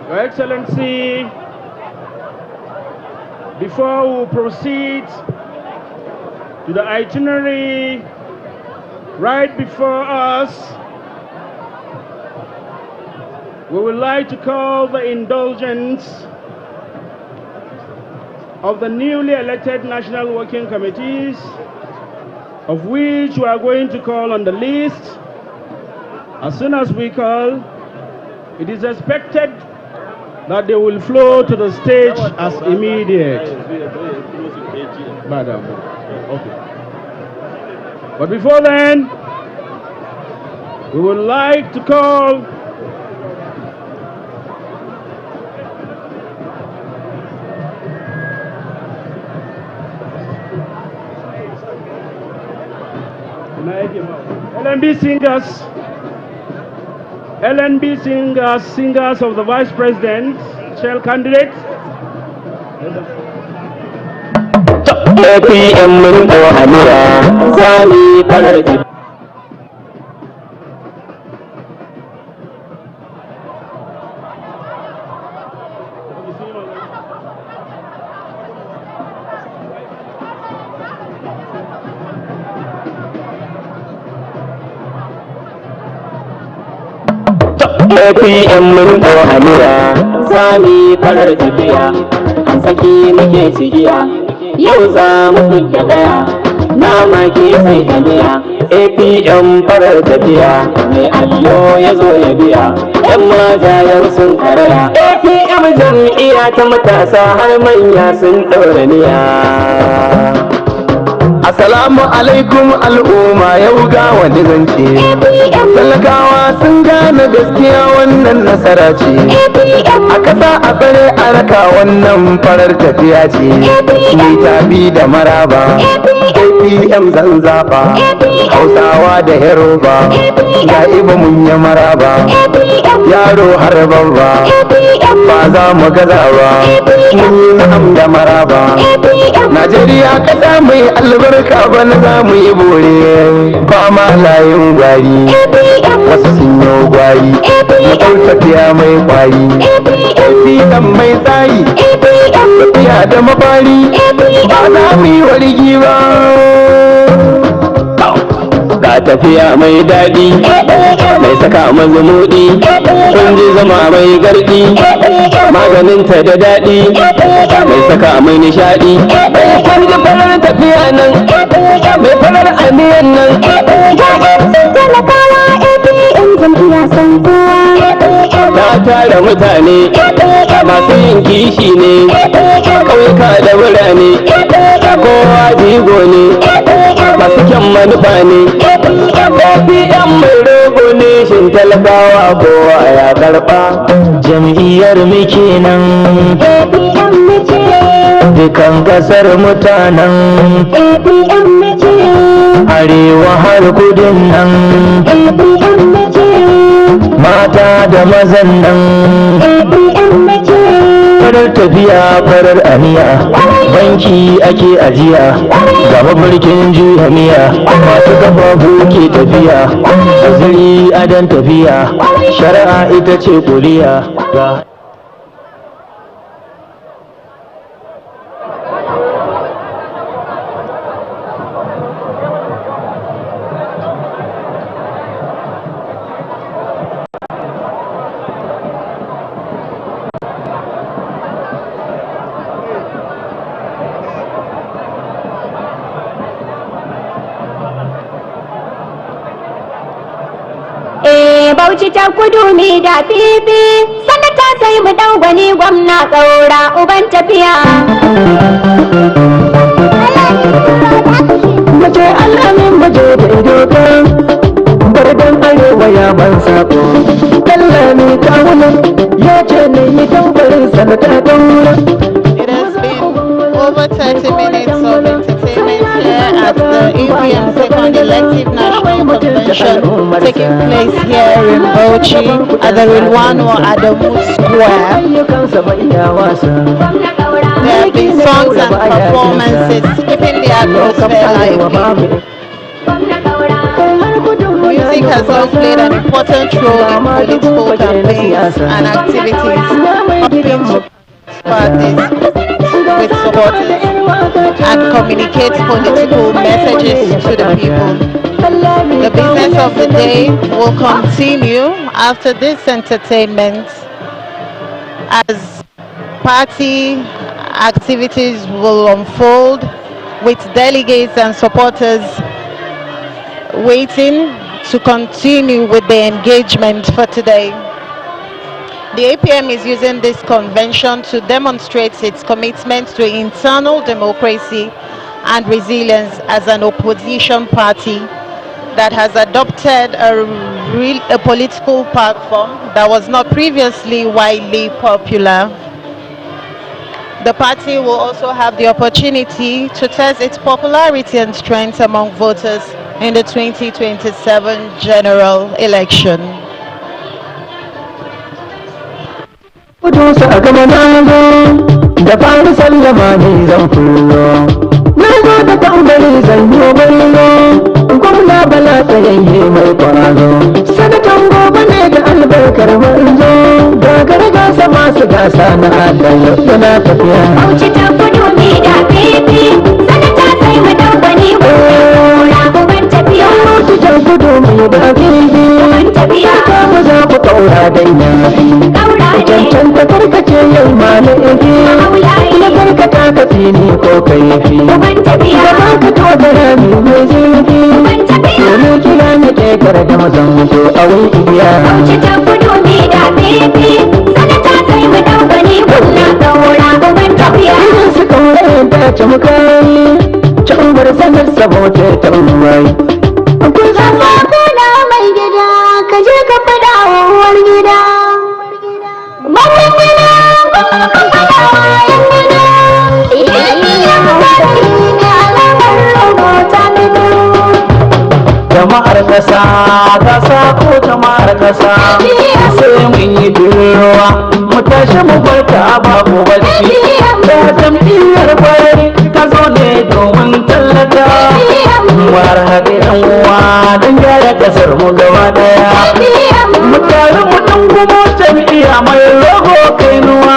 Your Excellency, before we proceed to the itinerary right before us, we would like to call the indulgence of the newly elected National Working Committees, of which we are going to call on the list. As soon as we call, it is expected that they will flow to the stage as immediate. Madam. Okay. But before then, we would like to call LNB singers. LNB singers of the Vice President, shell candidate. APM mun ko hamira zami farar APM mun ko hamira zami farar tafiya an saki muke cigiya yau za mu fita daya na maki sai tafiya APM farar tafiya mai allo ya zo ya biya yan majayan sun karaya APM jam'iyya ta matasa har manya sun ɗaura niya. Assalamu alaikum al'umma yau ga wani zance talakawa sun gane gaskiya wannan nasara ce a kasa a bare a raka wannan farar tafiya ce mai tabi da maraba APM zan zaba Hausawa da Yoruba ga ibo mun ya maraba yaro har babba ba za mu gaza ba mun yi na'am da maraba Najeriya kasa mai albarka bana za mu yi bore ba ma layin gwari wasu sun yi gwari mu tafiya mai kwari APM mai tsari tafiya da mafari ba za mu yi wargi ba ga tafiya mai daɗi mai saka mazumudi kun ji zama mai gardi maganinta da daɗi mai saka mai nishaɗi kun ji farar tafiya nan mai farar aniyan nan talakawa APM jam'iyya san kowa ta tara mutane masu yin kishi ne ƙauyuka da birane kowa jigo ne masu kyan manufa ne APM mai rogo ne shin talakawa kowa ya karɓa jam'iyyar muke nan APM muke dukan ƙasar mutanen APM muke arewa har kudin nan APM muke mata da mazan nan APM muke farar tafiya farar aniya banki ake ajiya ga mafarkin juya miya masu gababu ke tafiya azuri adon tafiya shari'a ita ce kuriya ga Bauchi ta kudu mi da fifi sanata sai mu dau gani gwamna kaura uban tafiya mace alamin baje da idoka bardan arewa ya ban sako kallami kawunan ya ce ne yi tambarin sanata daura. It has been over 30 minutes of entertainment here at the APM Second Elective National Convention taking place here in Bauchi at the Rilwano Adamu Square. There have been songs and performances keeping the atmosphere lively. Music has also played an important role in political campaigns and activities, helping to parties with supporters and communicate political messages to the people. The business of the day will continue after this entertainment as party activities will unfold with delegates and supporters waiting to continue with the engagement for today. The APM is using this convention to demonstrate its commitment to internal democracy and resilience as an opposition party that has adopted a political platform that was not previously widely popular. The party will also have the opportunity to test its popularity and strength among voters in the 2027 general election. Kudusa a gama na zo da fari sallama ne zan kullo na zo da tambari zan yi ballo gwamna bala tsayayye mai kwarazo sanatan gobe ne da albarkar manzo gagara gasa masu gasa na adayo yana tafiya Bauchi ta kudu mi da fifi sanata sai mu dau gani gwamna uban tafiya Bauchi ta kudu mi da fifi uban tafiya ka mu za ku kaura daina kaura ne cancanta karkace yau malaki na karkata ka fini ko kaifi uban tafiya da ba ka tobara mai mai zirgi uban tafiya domin kira na ƙetar da mazan mutu a wai iya Bauchi ta kudu mi da fifi sanata sai mu dau gani gwamna kaura uban tafiya irin su kaura ta ci mukai can bar sanar saboda ta mai akwai zama kuna mai gida ka je ka fada wa uwar gida mamman gida kuma ka fada wa yan gida idan ya wani ne alamar rubuta fito jama'ar kasa kasa ko jama'ar kasa sai mun yi durowa mu tashi mu farka babu bacci da jam'iyyar fari ta zo ne domin tallata war haɗe ɗan uwa don gyara ƙasar mu gaba ɗaya mu taru mu dungumo jam'iyya mai logo kainuwa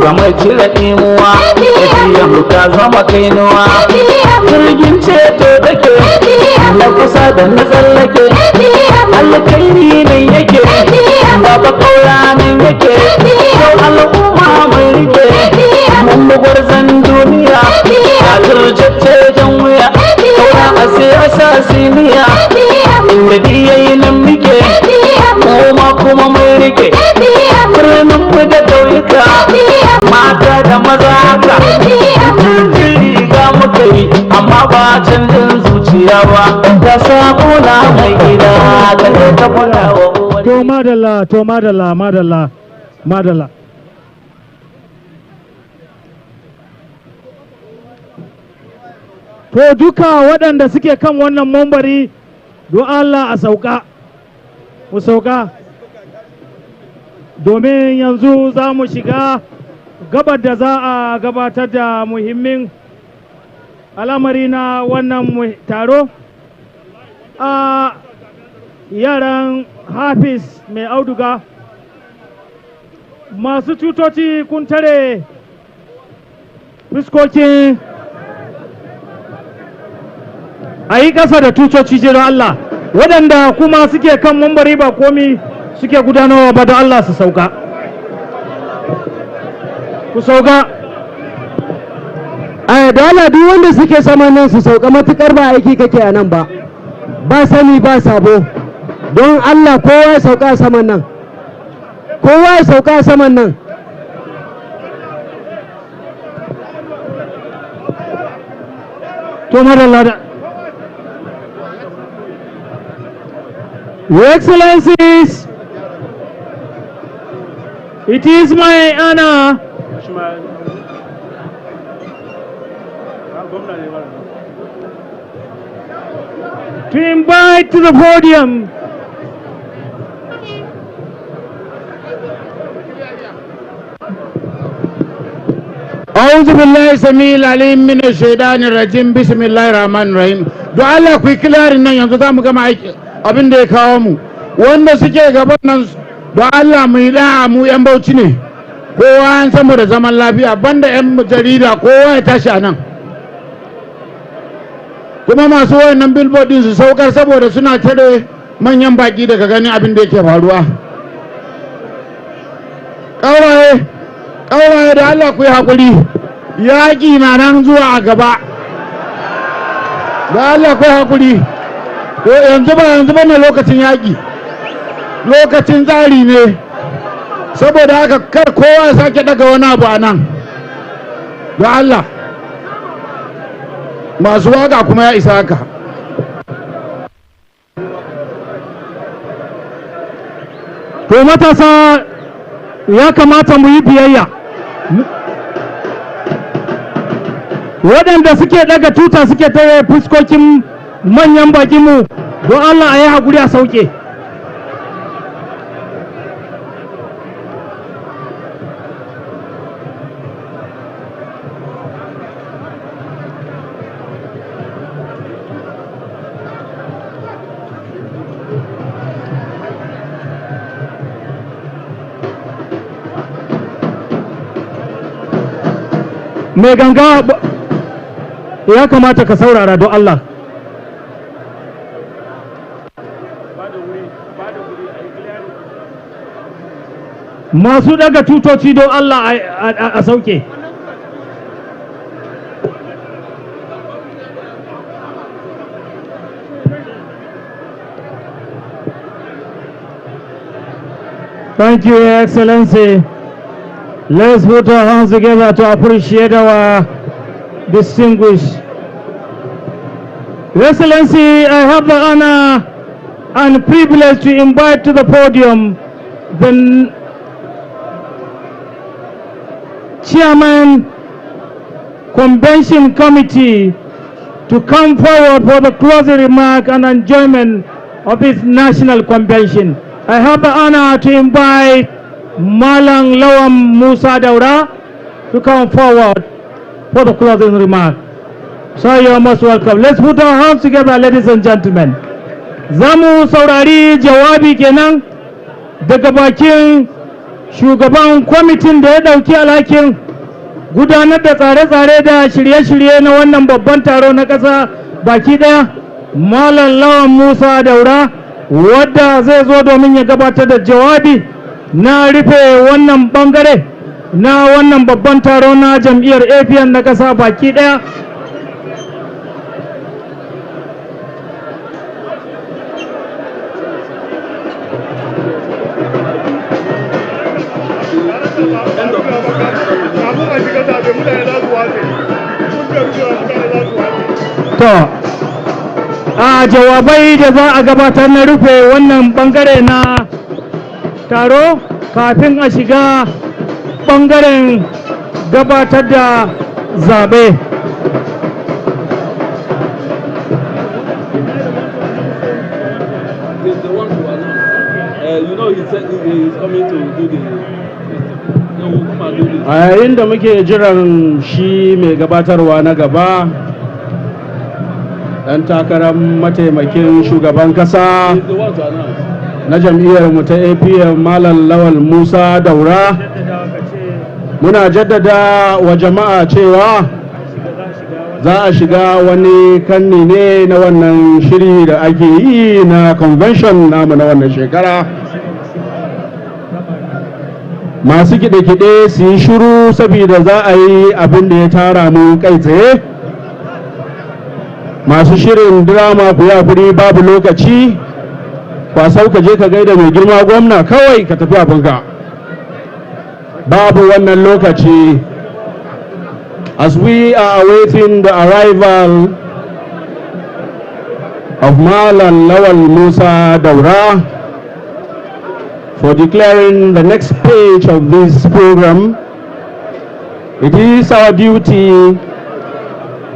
ga mai cire ɗimuwa tafiya mu ta zama kainuwa jirgin ceto da ke na kusa da na tsallake alkairi nan yake baba kaura nan yake yau al'umma mai rike mun gwarzan duniya a turjaccejen wuya kaura a siyasa siniya inda diyayi nan muke kuma kuma mai rike birnin mu da ƙauyuka mata da maza haka canjin riga muka yi amma ba canjin zuciya ba da sabona mai gida ka ne ka faɗa wa uwar to madalla to duka waɗanda suke kan wannan mambari don Allah a sauka mu sauka domin yanzu za mu shiga gabar da za a gabatar da muhimmin al'amari na wannan taro a yaran hafiz mai auduga masu tutoci kun tare fuskokin a yi ƙasa da tutoci jiran Allah waɗanda kuma suke kan mambari ba komi suke gudanarwa ba da Allah su sauka ku sauka da Allah duk wanda suke saman nan su sauka matukar ba aiki kake a nan ba ba sani ba sabo don Allah kowa ya sauka saman nan kowa ya sauka saman nan to madalla da Your Excellencies, it is my honor to invite to the podium أعوذ بالله السميع العليم من الشيطان الرجيم بسم الله الرحمن الرحيم دو الله كوي كلارين nan yanzu zamu gama aiki abin da ya kawo mu wanda suke gaban nan do Allah mu yi da'a mu yan Bauchi ne kowa an samu da zaman lafiya banda yan jarida kowa ya tashi anan kuma masu wayannan billboard din su saukar saboda suna tare manyan baki daga ganin abin da yake faruwa ƙauraye da Allah ku yi haƙuri yaƙi na nan zuwa a gaba da Allah ku yi haƙuri ko yanzu ba ne lokacin yaƙi lokacin tsari ne saboda haka kar kowa ya sake daga wani abu a nan da Allah masu waka kuma ya isa haka to matasa ya kamata mu yi biyayya waɗanda suke daga tuta suke tare fuskokin manyan bakinmu don Allah a yi haƙuri a sauke mai ganga ya kamata ka saurara don Allah masu daga tutoci don Allah a sauke Thank you, Your Excellency. Let's put our hands together to appreciate our distinguished. Your Excellency, I have the honor and privilege to invite to the podium the Chairman Convention Committee to come forward for the closing remark and enjoyment of this national convention. I have the honor to invite Malang Lawam Musa Daura to come forward for the closing remark. So you are most welcome. Let's put our hands together, ladies and gentlemen. Zamu saurari jawabi kenan daga bakin shugaban kwamitin da ya dauki alhakin gudanar da tsare-tsare da shirye-shirye na wannan babban taro na ƙasa baki daya Malam Lawan Musa Daura, wadda zai zo domin ya gabatar da jawabi na rufe wannan bangare na wannan babban taro na jam'iyyar APM na ƙasa baki ɗaya. To, a jawabai da za a gabatar na rufe wannan bangare na taro kafin a shiga bangaren gabatar da zabe. A yayin da muke jiran shi mai gabatarwa na gaba, ɗan takarar mataimakin shugaban ƙasa na jam'iyyar mu ta APM Malam Lawal Musa Daura, muna jaddada wa jama'a cewa za a shiga wani kanni ne na wannan shiri da ake yi na convention namu na wannan shekara. Masu kiɗe-kiɗe su yi shiru saboda za a yi abin da ya tara mu kai tsaye. Masu shirin drama ku yi babu lokaci, kwasau ka je ka gaida mai girma gwamna kawai ka tafi abinka, babu wannan lokaci. As we are awaiting the arrival of Malam Lawal Musa Daura for declaring the next page of this program, it is our duty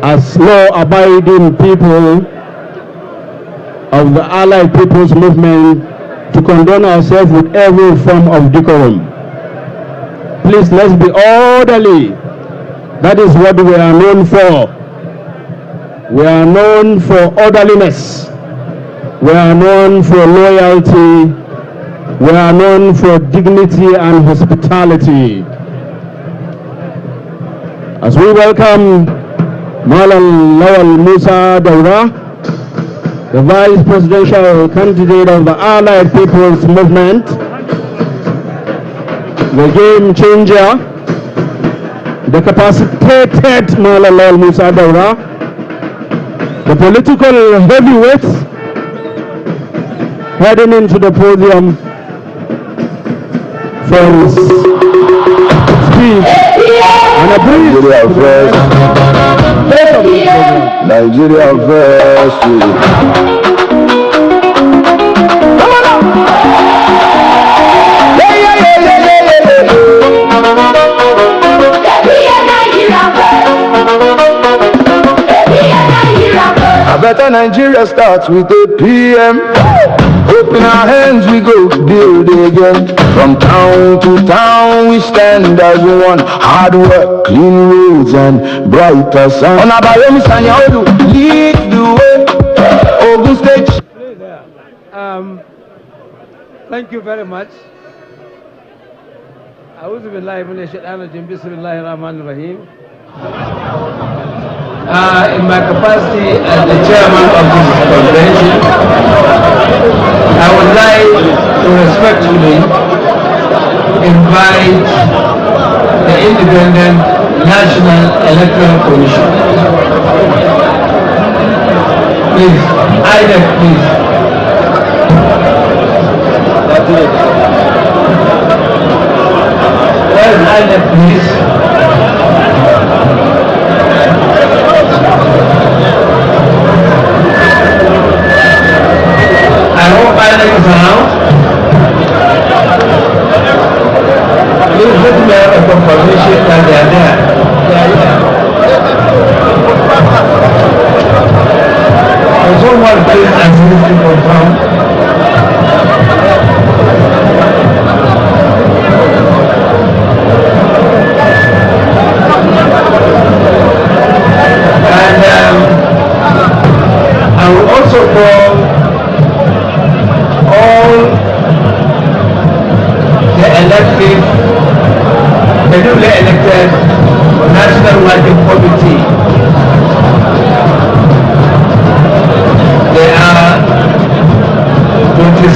as law-abiding people of the Allied People's Movement to condone ourselves with every form of decorum. Please, let's be orderly. That is what we are known for. We are known for orderliness. We are known for loyalty. We are known for dignity and hospitality. As we welcome Malam Lawal Musa Daura, the Vice Presidential candidate of the Allied People's Movement, the game changer, the capacitated Malam Lawal Musa Daura, the political heavyweight heading into the podium for his speech and a brief Nigeria first. A better Nigeria starts with APM. Open our hands, we go build again. From town to town, we stand as one. Hard work, clean roads, and brighter sun. On our lead the way. Ogun State. Thank you very much. أعوذ بالله من الشيطان الرجيم بسم الله الرحمن الرحيم. In my capacity as the chairman of this convention, I would like to respectfully invite the Independent National Electoral Commission. Please, INEC, please. Where is INEC, please? I hope INEC is around. Please let me have a confirmation that they are there. They are here. Can someone please assist to confirm? And I will also call all the newly elected National Working Committee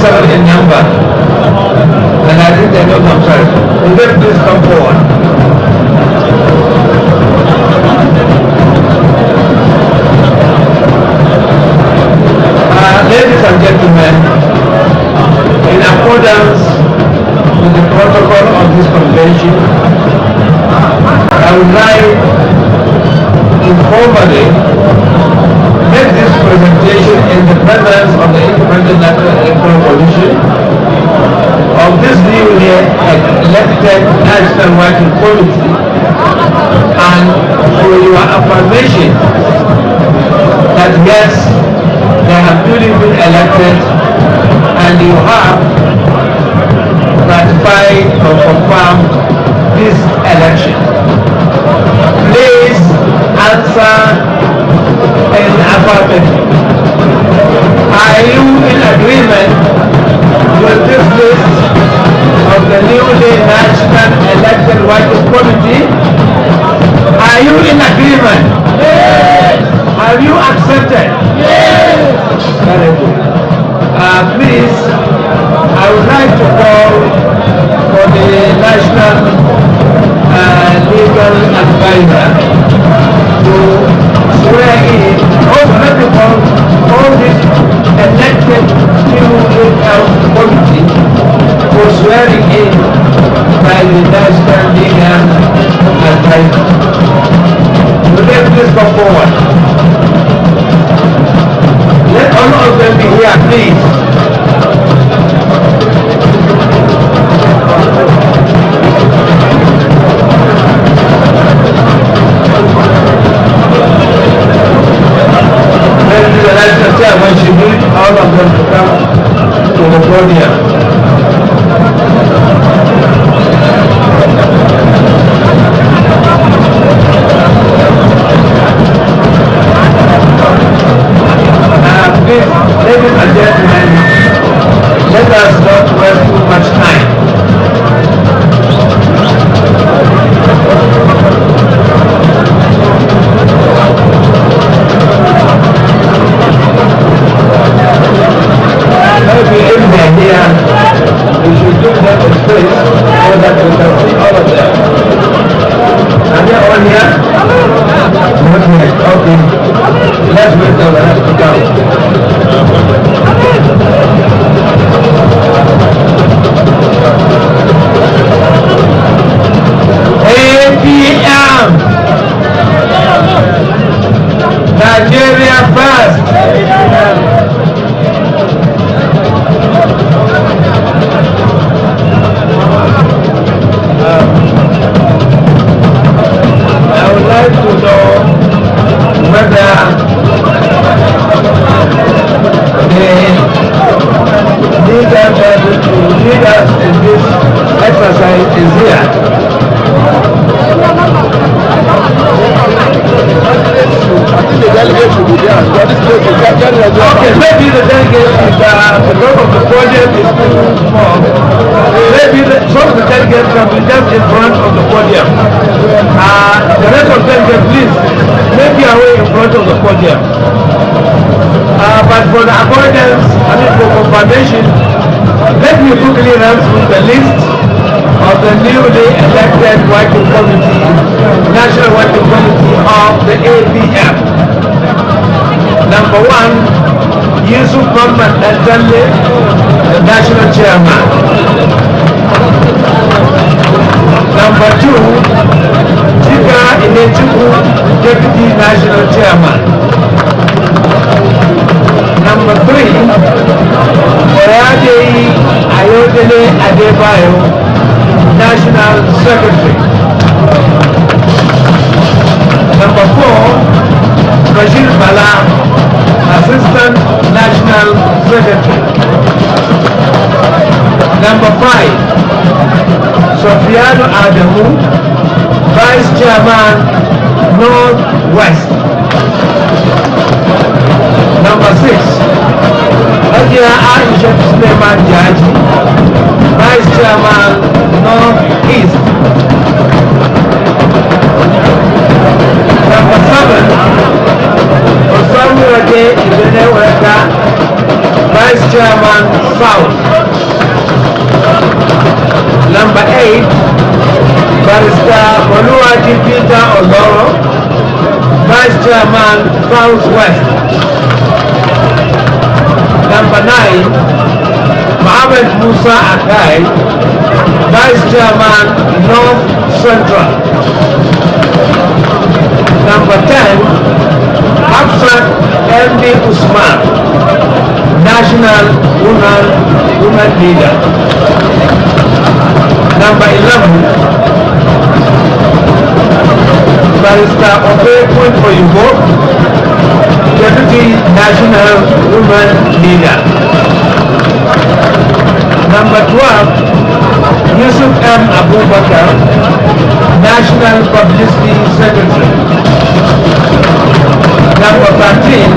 7 in number. And I think they know themselves. Will they please come forward? Ladies and gentlemen, in accordance with the protocol of this convention, I would like to formally make this presentation in the presence of the Independent National Electoral Commission of this newly elected National Working Committee, and for your affirmation that yes, they have duly been elected and you have ratified or confirmed this election. Please answer in affirmative. Are you in agreement with this list of the newly national elected working committee? Are you in agreement? Yes. Have you accepted? Yes. Very good. Please, I would like to call for the national legal advisor to swear in. Also, let me call all this elected newly committee for swearing in by the national legal advisor. Will they please come forward? Let all of them be here, please. Maybe the national chairman should need all of them to come to the podium. Please, ladies and gentlemen, let us not waste too much time. Maybe if they're here, we should give them a space so that we can see all of them. Are they all here? Not yet. Okay. Let's wait for the rest to come. APM, Nigeria first. I would like to know whether the leader to lead us in this exercise is here. I think the delegate should be there. Okay, maybe the delegate is because of the podium is too small. Maybe some of the delegates can be just in front of the podium. The rest of them, please make your way in front of the podium. But for the avoidance, for confirmation, let me quickly run through the list of the newly elected working committee, National Working Committee of the APM. Number 1, Yusuf Muhammad Al-Jalli, the National Chairman. Number 2, Chika Inechuku, Deputy National Chairman. Number 3, Oyadei Ayodele Adebayo, National Secretary. Number 4, Bashir Bala, Assistant National Secretary. Number 5, Sofiano Adamu, Vice Chairman, North West. Number 6, Hajiya Aisha Suleiman Jaji, Vice Chairman, North East. Number 7, Osamu Ade Ibene Weka, Vice Chairman South. Number 8, Barrister Oluwaji Peter Oloro, Vice Chairman Southwest. Number 9, Mohammed Musa Akai, Vice Chairman North Central. Number 10, Hafsat MD Usman, National Woman Leader. Number 11, Barrister Obey Oyubo, Deputy National Woman Leader. Number 12, Yusuf M. Abubakar, National Publicity Secretary. Number 13,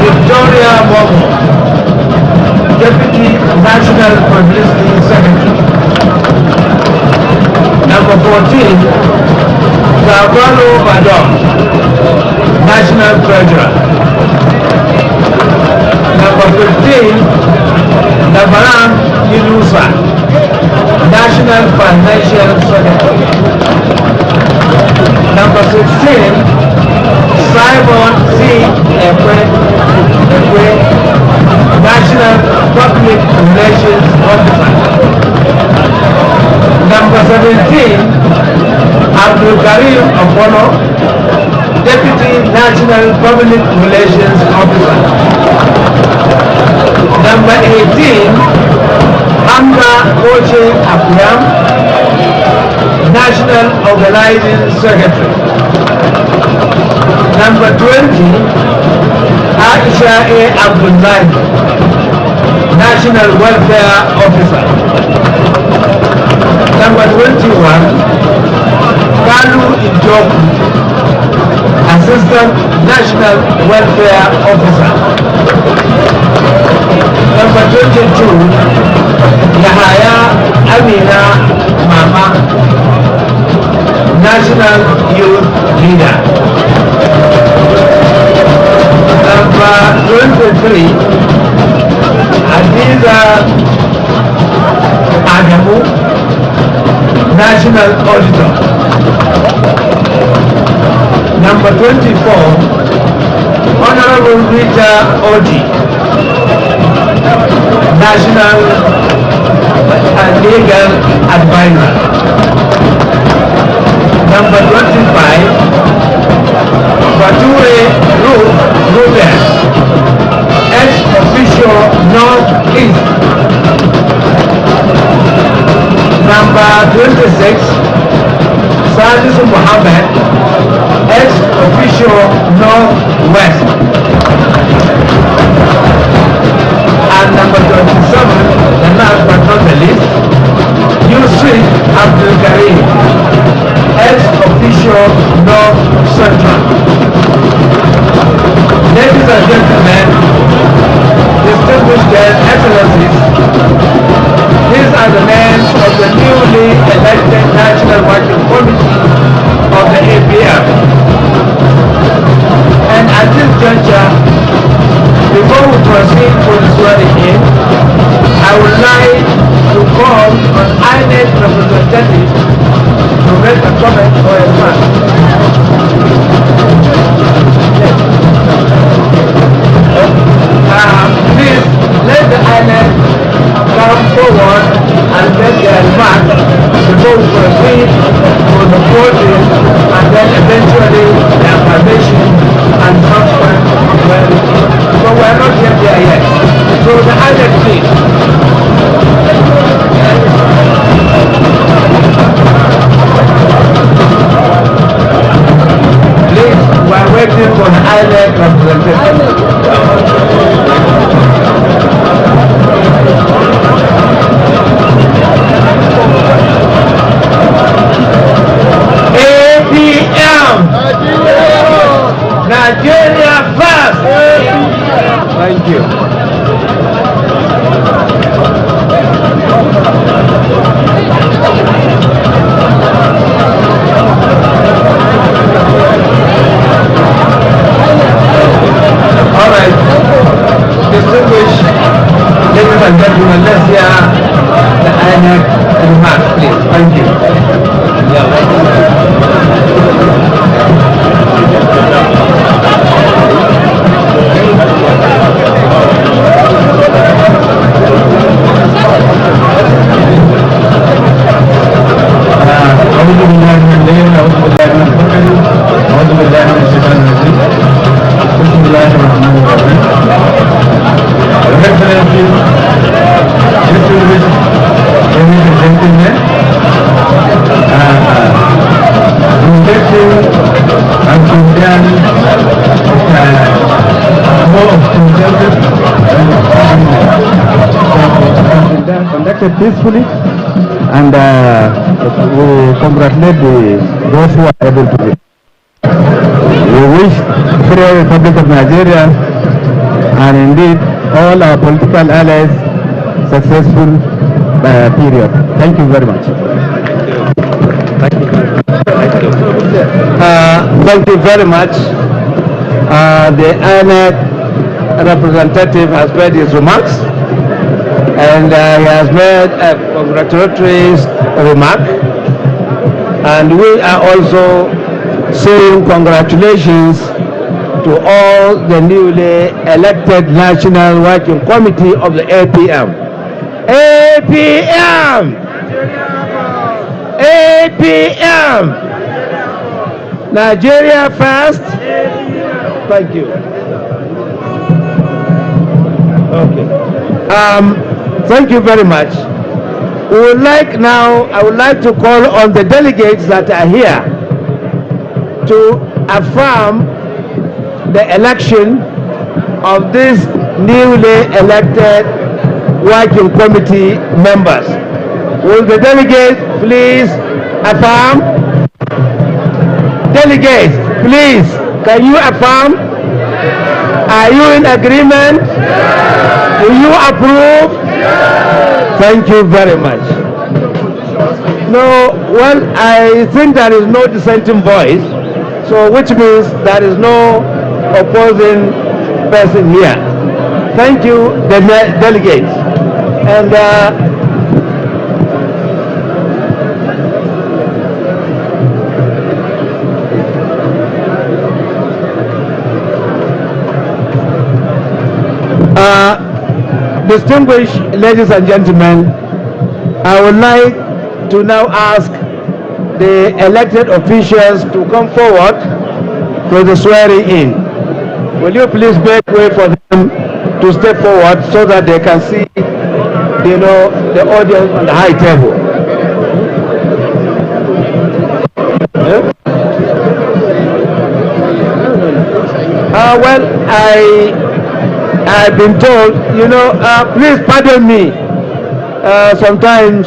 Victoria Momo, Deputy National Publicity Secretary. Number 14, Zavalo Badon, National Treasurer. Number 15, Nabaram Yunusa, National Financial Secretary. Number 16, Simon C. Ekwe, National Public Relations Officer. Number 17, Abdul Karim Opono, Deputy National Public Relations Officer. Number 18, Hamza Oche APM, National Organizing Secretary. Number 20, Aisha A. Abdullahi, National Welfare Officer. Number 21, Kalu Ijoku, Assistant National Welfare Officer. Number 22, Yahaya Amina Mama, National Youth Leader. Number 23, Adiza Adamu, National Auditor. Number 24, Honorable Rita Oji, National and Legal Advisor. Number 25, Bature Ruth Ruben, ex-official North East. Number 26, Sadis Muhammad, ex-official Northwest. And number 27, the last but not the least, Yusuf Abdul Karim, ex-official North Central. Ladies and gentlemen, distinguished guests, excellencies, these are the names of the newly elected National Working Committee of the APM. And at this juncture, before we proceed to the swearing in, I would like to call on INEC representatives to make a comment or a remark. Please let the INEC come forward and make their remarks before we proceed to the let's hear the INEC remarks, please. Thank you. Conducted peacefully, and we congratulate those who are able to. We wish Federal Republic of Nigeria and indeed all our political allies successful period. Thank you very much. Thank you very much. The INEC representative has made his remarks, and he has made a congratulatory remark, and we are also saying congratulations to all the newly elected National Working Committee of the APM. APM! APM! Nigeria first. Thank you. Okay. Thank you very much. We would like now, I would like to call on the delegates that are here to affirm the election of these newly elected working committee members. Will the delegates please affirm? Delegates, please, can you affirm? Are you in agreement? Do you approve? Thank you very much. No, well, I think there is no dissenting voice, so which means there is no opposing person here. Thank you, the delegates. And distinguished ladies and gentlemen, I would like to now ask the elected officials to come forward for the swearing in. Will you please make way for them to step forward so that they can see, you know, the audience on the high table. Well, I've been told, you know, please pardon me. Sometimes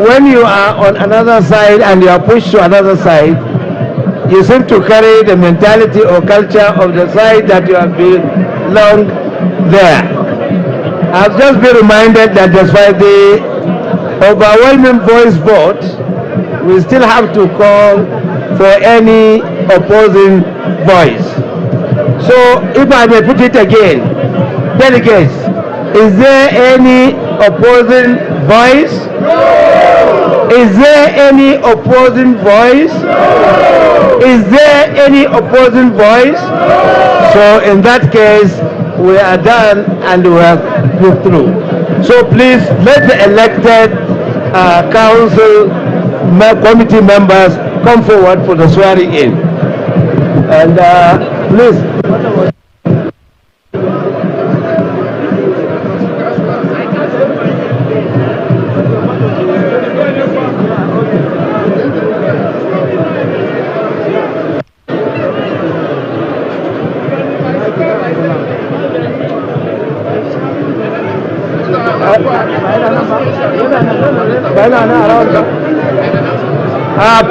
when you are on another side and you are pushed to another side, you seem to carry the mentality or culture of the side that you have been long there. I've just been reminded that despite the overwhelming voice vote, we still have to call for any opposing voice. So if I may put it again, delegates, is there any opposing voice? No. Is there any opposing voice? No. Is there any opposing voice? No. So in that case, we are done and we have moved through. So please let the elected council committee members come forward for the swearing in. And please.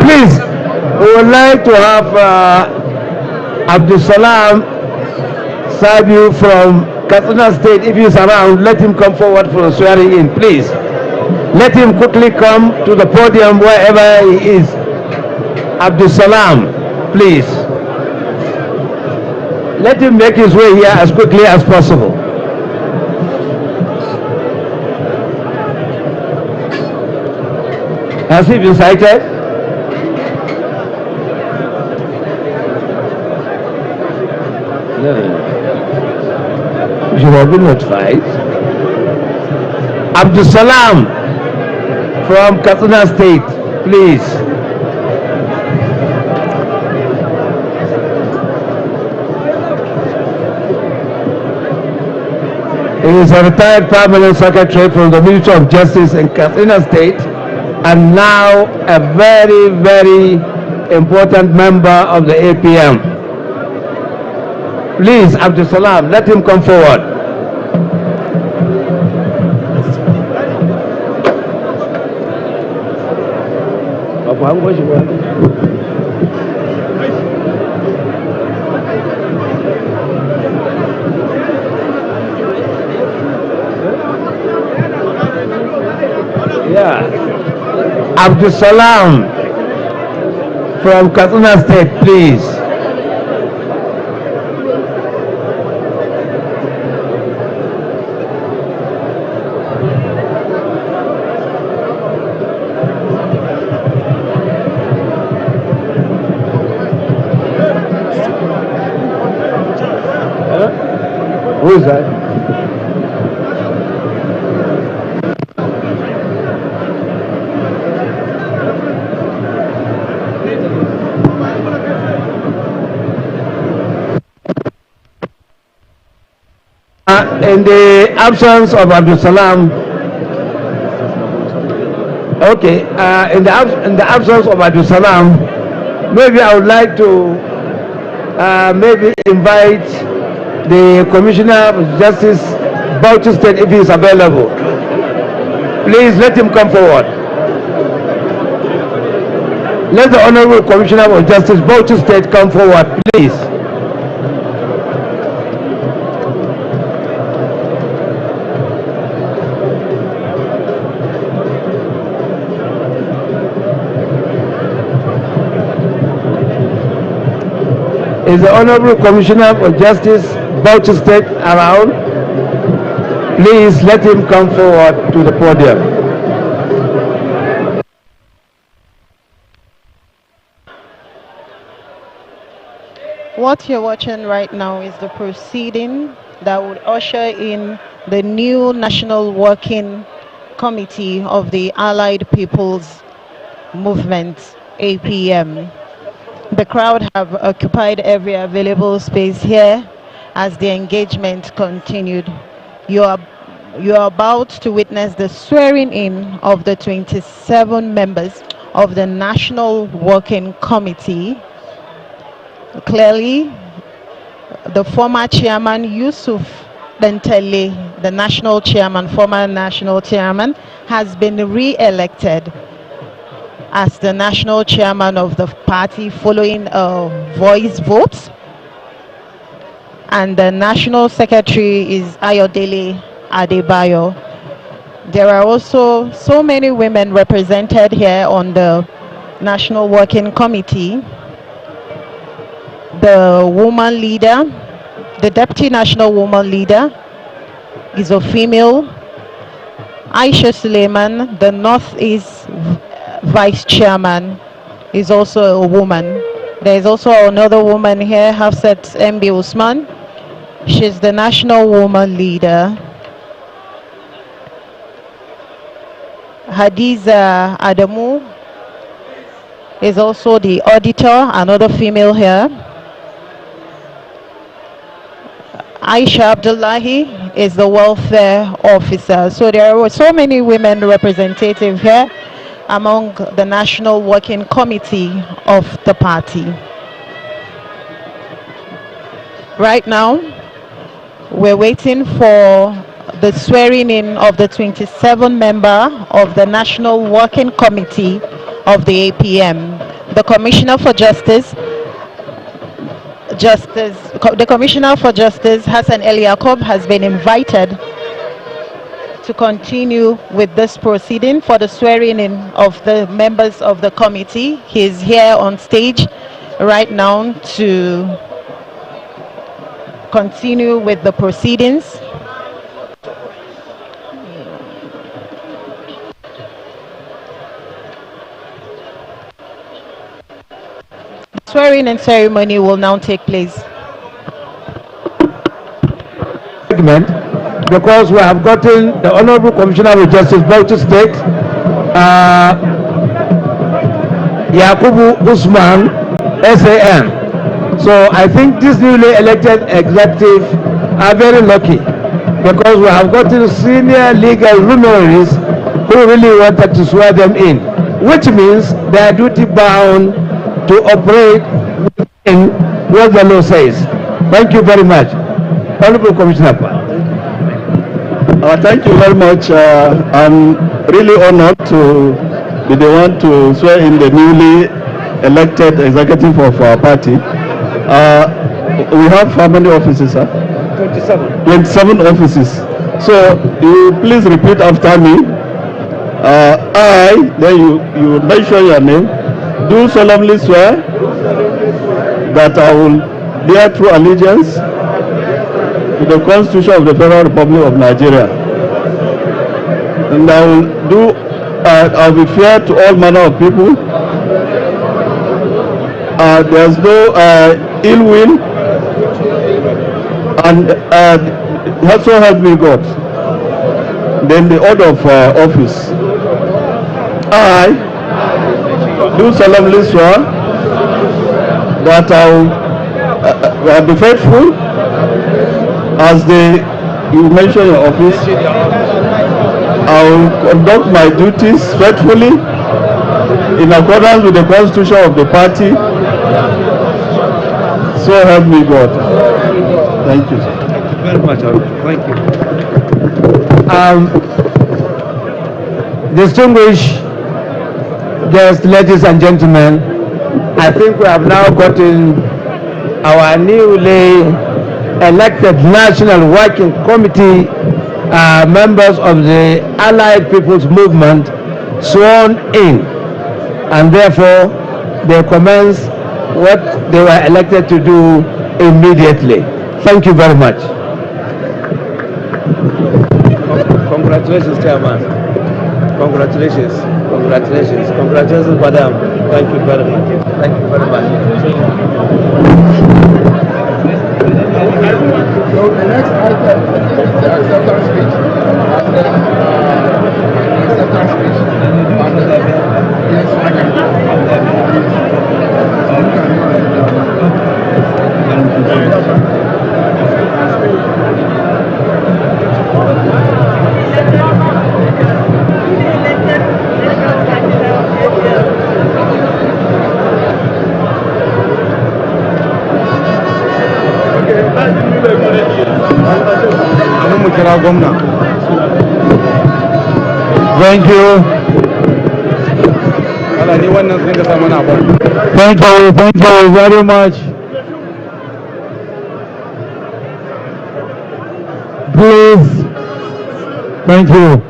Please, we would like to have Abdul Salam Sabiu from Katsina State. If he's around, let him come forward for the swearing in, please. Let him quickly come to the podium wherever he is. Abdul Salam, please. Let him make his way here as quickly as possible. Has he been cited? No. You should have been notified. Abdul Salam from Katsina State, please. He is a retired permanent secretary from the Ministry of Justice in Katsina State and now a very, very important member of the APM. Please, Abdul Salam, let him come forward. Yeah. Abdul Salam from Katsina State, please. Who is that? In the absence of Abdul Salam, okay, in the absence of Abdul Salam, maybe I would like to maybe invite the Commissioner of Justice, Bauchi State, if he is available. Please let him come forward. Let the Honorable Commissioner of Justice, Bauchi State, come forward, please. Is the Honorable Commissioner for Justice, Bauchi State, around? Please let him come forward to the podium. What you're watching right now is the proceeding that would usher in the new National Working Committee of the Allied People's Movement, APM. The crowd have occupied every available space here as the engagement continued. You are about to witness the swearing in of the 27 members of the National Working Committee. Clearly, the former chairman, Yusuf Dentele, the national chairman, former national chairman, has been re-elected as the national chairman of the party following a voice vote. And the national secretary is Ayodele Adebayo. There are also so many women represented here on the National Working Committee. The woman leader, the deputy national woman leader, is a female. Aisha Suleiman, the Northeast vice chairman, is also a woman. There is also another woman here, Hafsat MB Usman. She's the national woman leader. Hadiza Adamu is also the auditor, another female here. Aisha Abdullahi is the welfare officer. So there were so many women representative here among the National Working Committee of the party. Right now, we're waiting for the swearing in of the 27 member of the National Working Committee of the APM. The Commissioner for Justice, Hassan El Yaqub, has been invited to continue with this proceeding for the swearing in of the members of the committee. He's here on stage right now to continue with the proceedings. swearing-in ceremony will now take place. Segment, because we have gotten the Honorable Commissioner of Justice, Bauchi State, Yakubu Usman, SAM. So I think these newly elected executives are very lucky because we have gotten senior legal luminaries who really wanted to swear them in, which means they are duty bound to operate within what the law says. Thank you very much. Honorable Commissioner. Thank you very much. I'm really honored to be the one to swear in the newly elected executive of our party. We have how many offices, sir? 27. 27 offices. So you please repeat after me. I, then you mention your name, do solemnly swear that I will bear true allegiance to the Constitution of the Federal Republic of Nigeria, and I'll be fair to all manner of people. There's no ill will, and so help me God. Then the order of office. I do solemnly swear that I'll be faithful as you mention your office. I will conduct my duties faithfully in accordance with the Constitution of the party. So help me God. Thank you, sir. Thank you very much. Thank you. Distinguished guests, ladies and gentlemen, I think we have now gotten our newly elected National Working Committee members of the Allied People's Movement sworn in, and therefore they commence what they were elected to do immediately. Thank you very much. Congratulations, Chairman. Congratulations. Congratulations. Congratulations, Madam. Thank you very much. Thank you very much. So the next item is the acceptance speech. And acceptance speech. And yes, I can. Thank you. Thank you very much. Please. Thank you.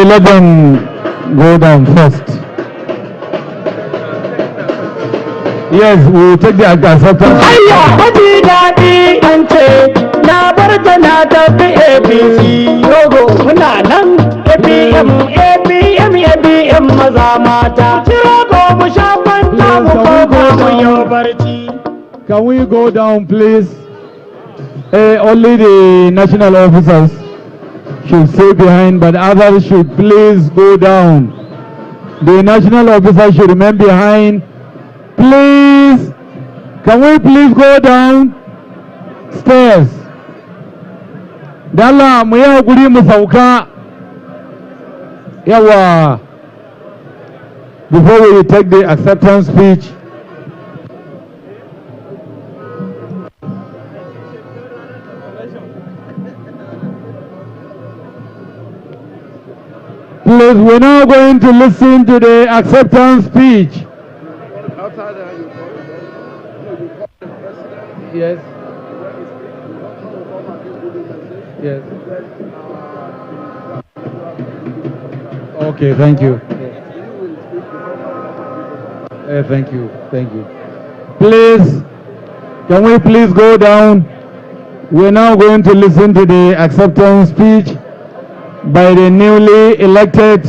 Let them go down first. Yes, we will take the acceptance. Ayya haji daɗi an ce na bar ta na tafi APC yogo muna nan APM APM APM maza mata kira ko mu sha fanta mu koma mu yau barci. Can we go down, please? Only the national officers should stay behind, but others should please go down. The national officers should remain behind. Please, can we please go down stairs? Dalla mu yi hakuri mu sauka. Yawa. Before we take the acceptance speech, please, we're now going to listen to the acceptance speech. Yes. Yes. Okay, thank you. Thank you. Thank you. Please, can we please go down? We're now going to listen to the acceptance speech by the newly elected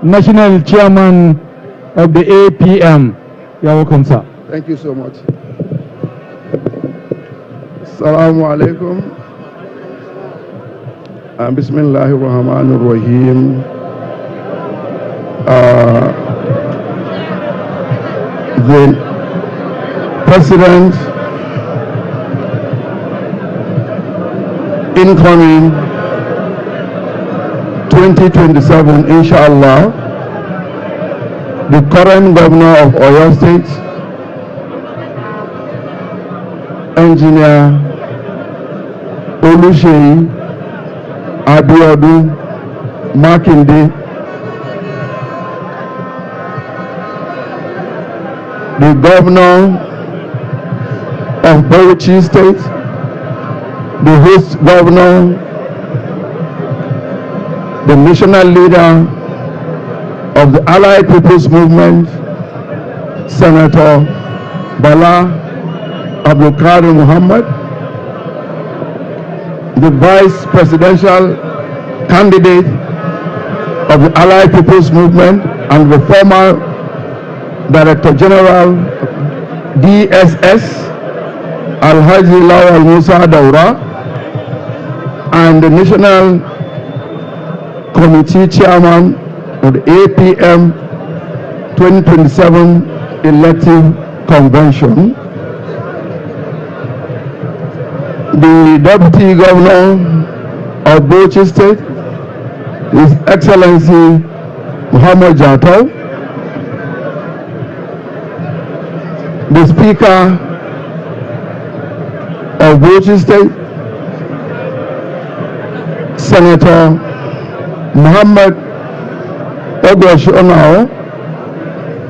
National Chairman of the APM. You're welcome, sir. Thank you so much. Assalamu alaikum. Bismillahir Rahmanir Rahim. The President incoming 2027, inshallah, the current governor of Oyo State, Engineer Oluseyi Abiodun Makinde, the governor of Bauchi State, the host governor, the national leader of the Allied People's Movement, Senator Bala Abdulkadir Muhammad, the vice presidential candidate of the Allied People's Movement and the former Director General DSS, Alhaji Lawal Musa Daura, and the National Committee Chairman of the APM 2027 Elective Convention, the Deputy Governor of Bauchi State, His Excellency Muhammad Jatau, the Speaker of Bauchi State, Senator Muhammad Ogwash Onao,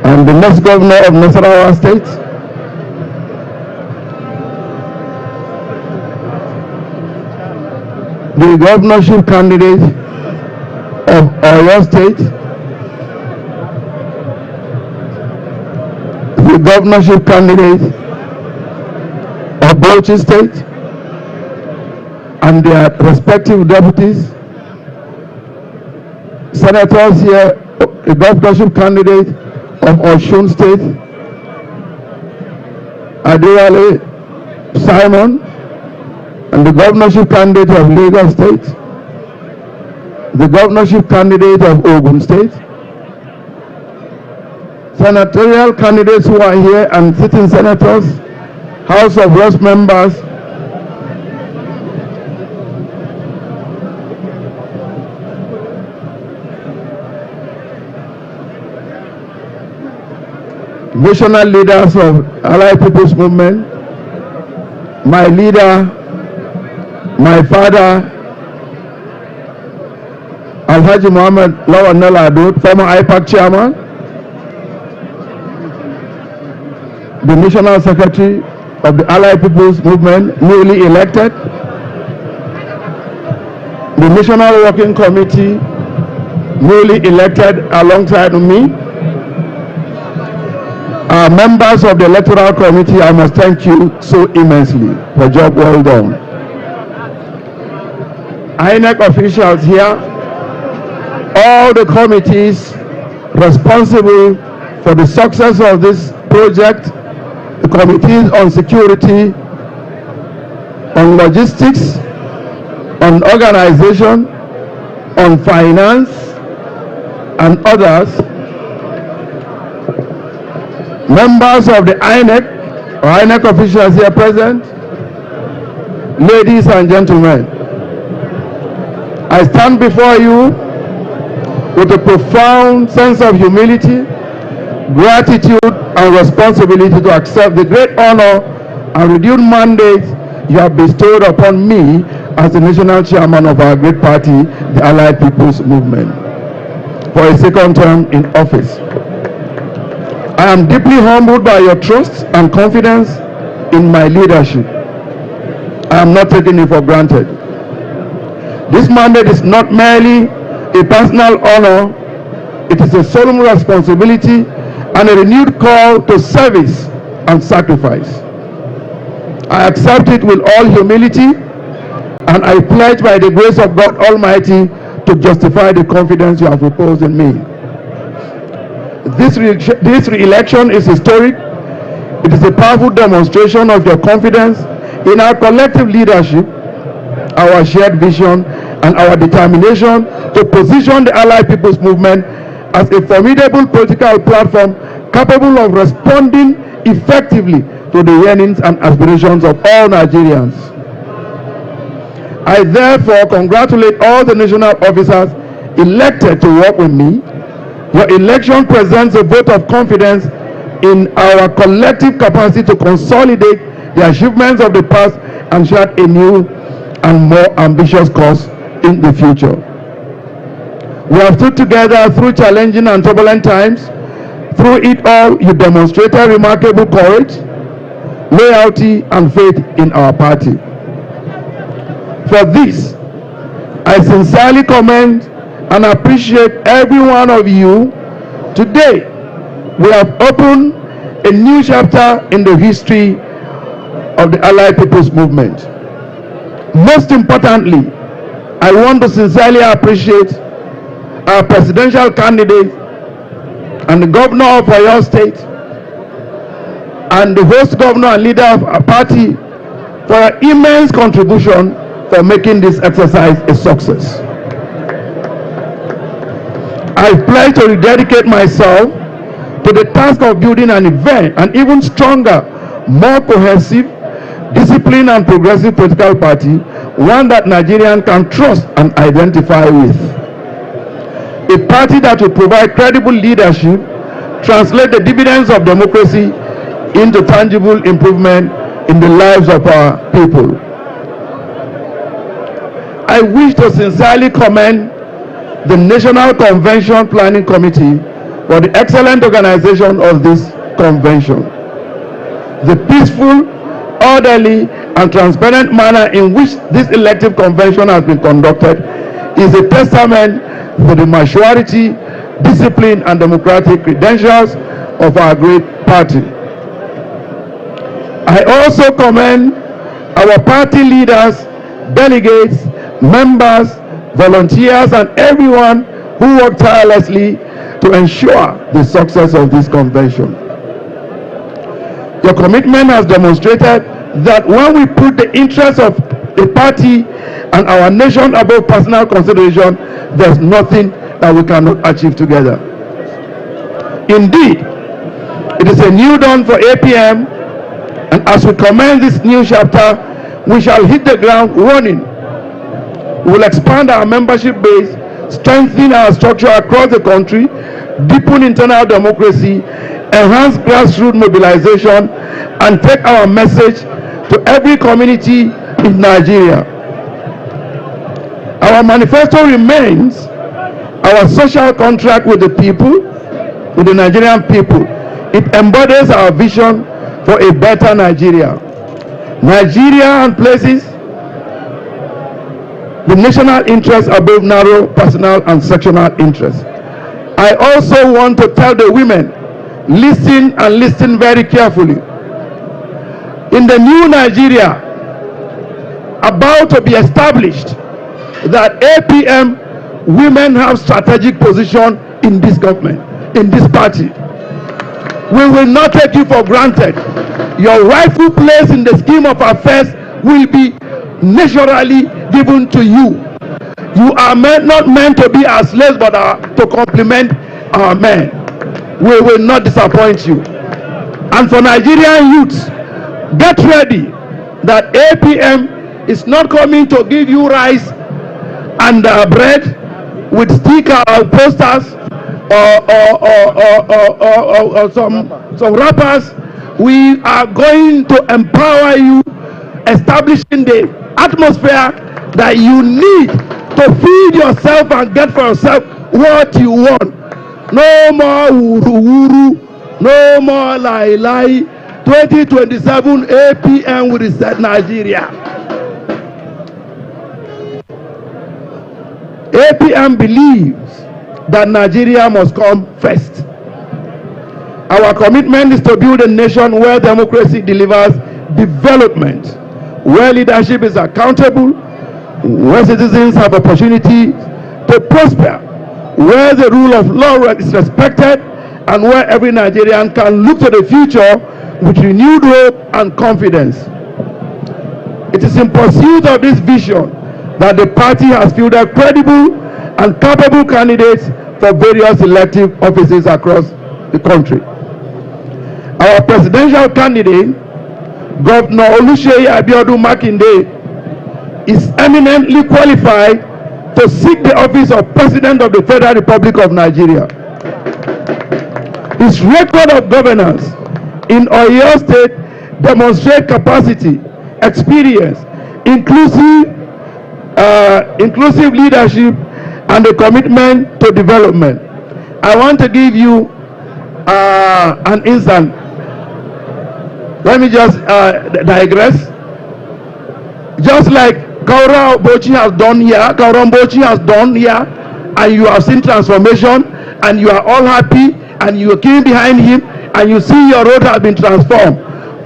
and the next Governor of Nasarawa State, the governorship candidate of Oyo State, the governorship candidate of Bauchi State, and their respective deputies, senators here, the governorship candidate of Osun State, Adewale Simon, and the governorship candidate of Lagos State, the governorship candidate of Ogun State, senatorial candidates who are here and sitting senators, House of Reps members, national leaders of Allied People's Movement, my leader, my father, Alhaji Muhammad Lawan Nalado, former IPAC chairman, the national secretary of the Allied People's Movement, newly elected, the national working committee, newly elected alongside me, members of the electoral committee, I must thank you so immensely for job well done. INEC officials here, all the committees responsible for the success of this project, the committees on security, on logistics, on organization, on finance, and others, members of the INEC, or INEC officials here present, ladies and gentlemen, I stand before you with a profound sense of humility, gratitude, and responsibility to accept the great honor and renewed mandate you have bestowed upon me as the national chairman of our great party, the Allied People's Movement, for a second term in office. I am deeply humbled by your trust and confidence in my leadership. I am not taking it for granted. This mandate is not merely a personal honor, it is a solemn responsibility and a renewed call to service and sacrifice. I accept it with all humility, and I pledge by the grace of God Almighty to justify the confidence you have reposed in me. This re-election is historic. It is a powerful demonstration of your confidence in our collective leadership, our shared vision, and our determination to position the Allied People's Movement as a formidable political platform capable of responding effectively to the yearnings and aspirations of all Nigerians. I therefore congratulate all the national officers elected to work with me. Your election presents a vote of confidence in our collective capacity to consolidate the achievements of the past and chart a new and more ambitious course in the future. We have stood together through challenging and turbulent times. Through it all, you demonstrated remarkable courage, loyalty, and faith in our party. For this, I sincerely commend and appreciate every one of you. Today, we have opened a new chapter in the history of the Allied People's Movement. Most importantly, I want to sincerely appreciate our presidential candidate and the governor of Oyo State and the host governor and leader of our party for an immense contribution for making this exercise a success. I pledge to rededicate myself to the task of building an even stronger, more cohesive, disciplined and progressive political party, one that Nigerians can trust and identify with. A party that will provide credible leadership, translate the dividends of democracy into tangible improvement in the lives of our people. I wish to sincerely commend the National Convention Planning Committee for the excellent organization of this convention. The peaceful, orderly, and transparent manner in which this elective convention has been conducted is a testament to the maturity, discipline, and democratic credentials of our great party. I also commend our party leaders, delegates, members, volunteers, and everyone who worked tirelessly to ensure the success of this convention. Your commitment has demonstrated that when we put the interests of the party and our nation above personal consideration, there's nothing that we cannot achieve together. Indeed, it is a new dawn for APM, and as we commence this new chapter, we shall hit the ground running. We will expand our membership base, strengthen our structure across the country, deepen internal democracy, enhance grassroots mobilization, and take our message to every community in Nigeria. Our manifesto remains our social contract with the people, with the Nigerian people. It embodies our vision for a better Nigeria. Nigeria and places the national interest above narrow personal and sectional interests. I also want to tell the women, listen and listen very carefully. In the new Nigeria about to be established, that APM women have strategic position in this government, in this party. We will not take you for granted. Your rightful place in the scheme of affairs will be naturally given to you. You are not meant to be our slaves, but to complement our men. We will not disappoint you. And for Nigerian youths, get ready that APM is not coming to give you rice and bread with sticker or posters or some wrappers. We are going to empower you, establishing the atmosphere that you need to feed yourself and get for yourself what you want. No more wuru-wuru, no more lie-lie. 2027 APM will reset Nigeria. APM believes that Nigeria must come first. Our commitment is to build a nation where democracy delivers development, where leadership is accountable, where citizens have opportunity to prosper, where the rule of law is respected, and where every Nigerian can look to the future with renewed hope and confidence. It is in pursuit of this vision that the party has fielded credible and capable candidates for various elective offices across the country. Our presidential candidate, Governor Oluseyi Abiodun Makinde, is eminently qualified to seek the office of President of the Federal Republic of Nigeria. His record of governance in Oyo State demonstrates capacity, experience, inclusive leadership, and a commitment to development. I want to give you an instance. Let me just digress. Just like Kaura Bauchi has done here, and you have seen transformation, and you are all happy, and you came behind him, and you see your road has been transformed.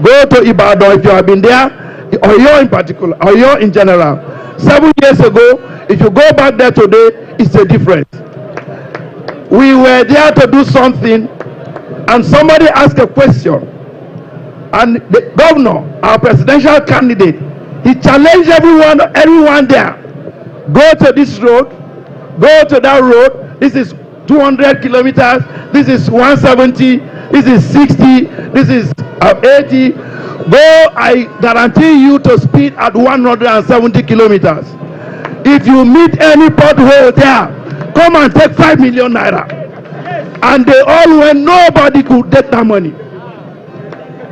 Go to Ibadan if you have been there, Oyo in particular, Oyo in general. 7 years ago, if you go back there today, it's a difference. We were there to do something, and somebody asked a question, and the governor, our presidential candidate, he challenged everyone there. Go to this road, go to that road. This is 200 kilometers, this is 170, this is 60, this is 80. Go, I guarantee you to speed at 170 kilometers. If you meet any pothole there, come and take 5 million naira. And they all went, nobody could get that money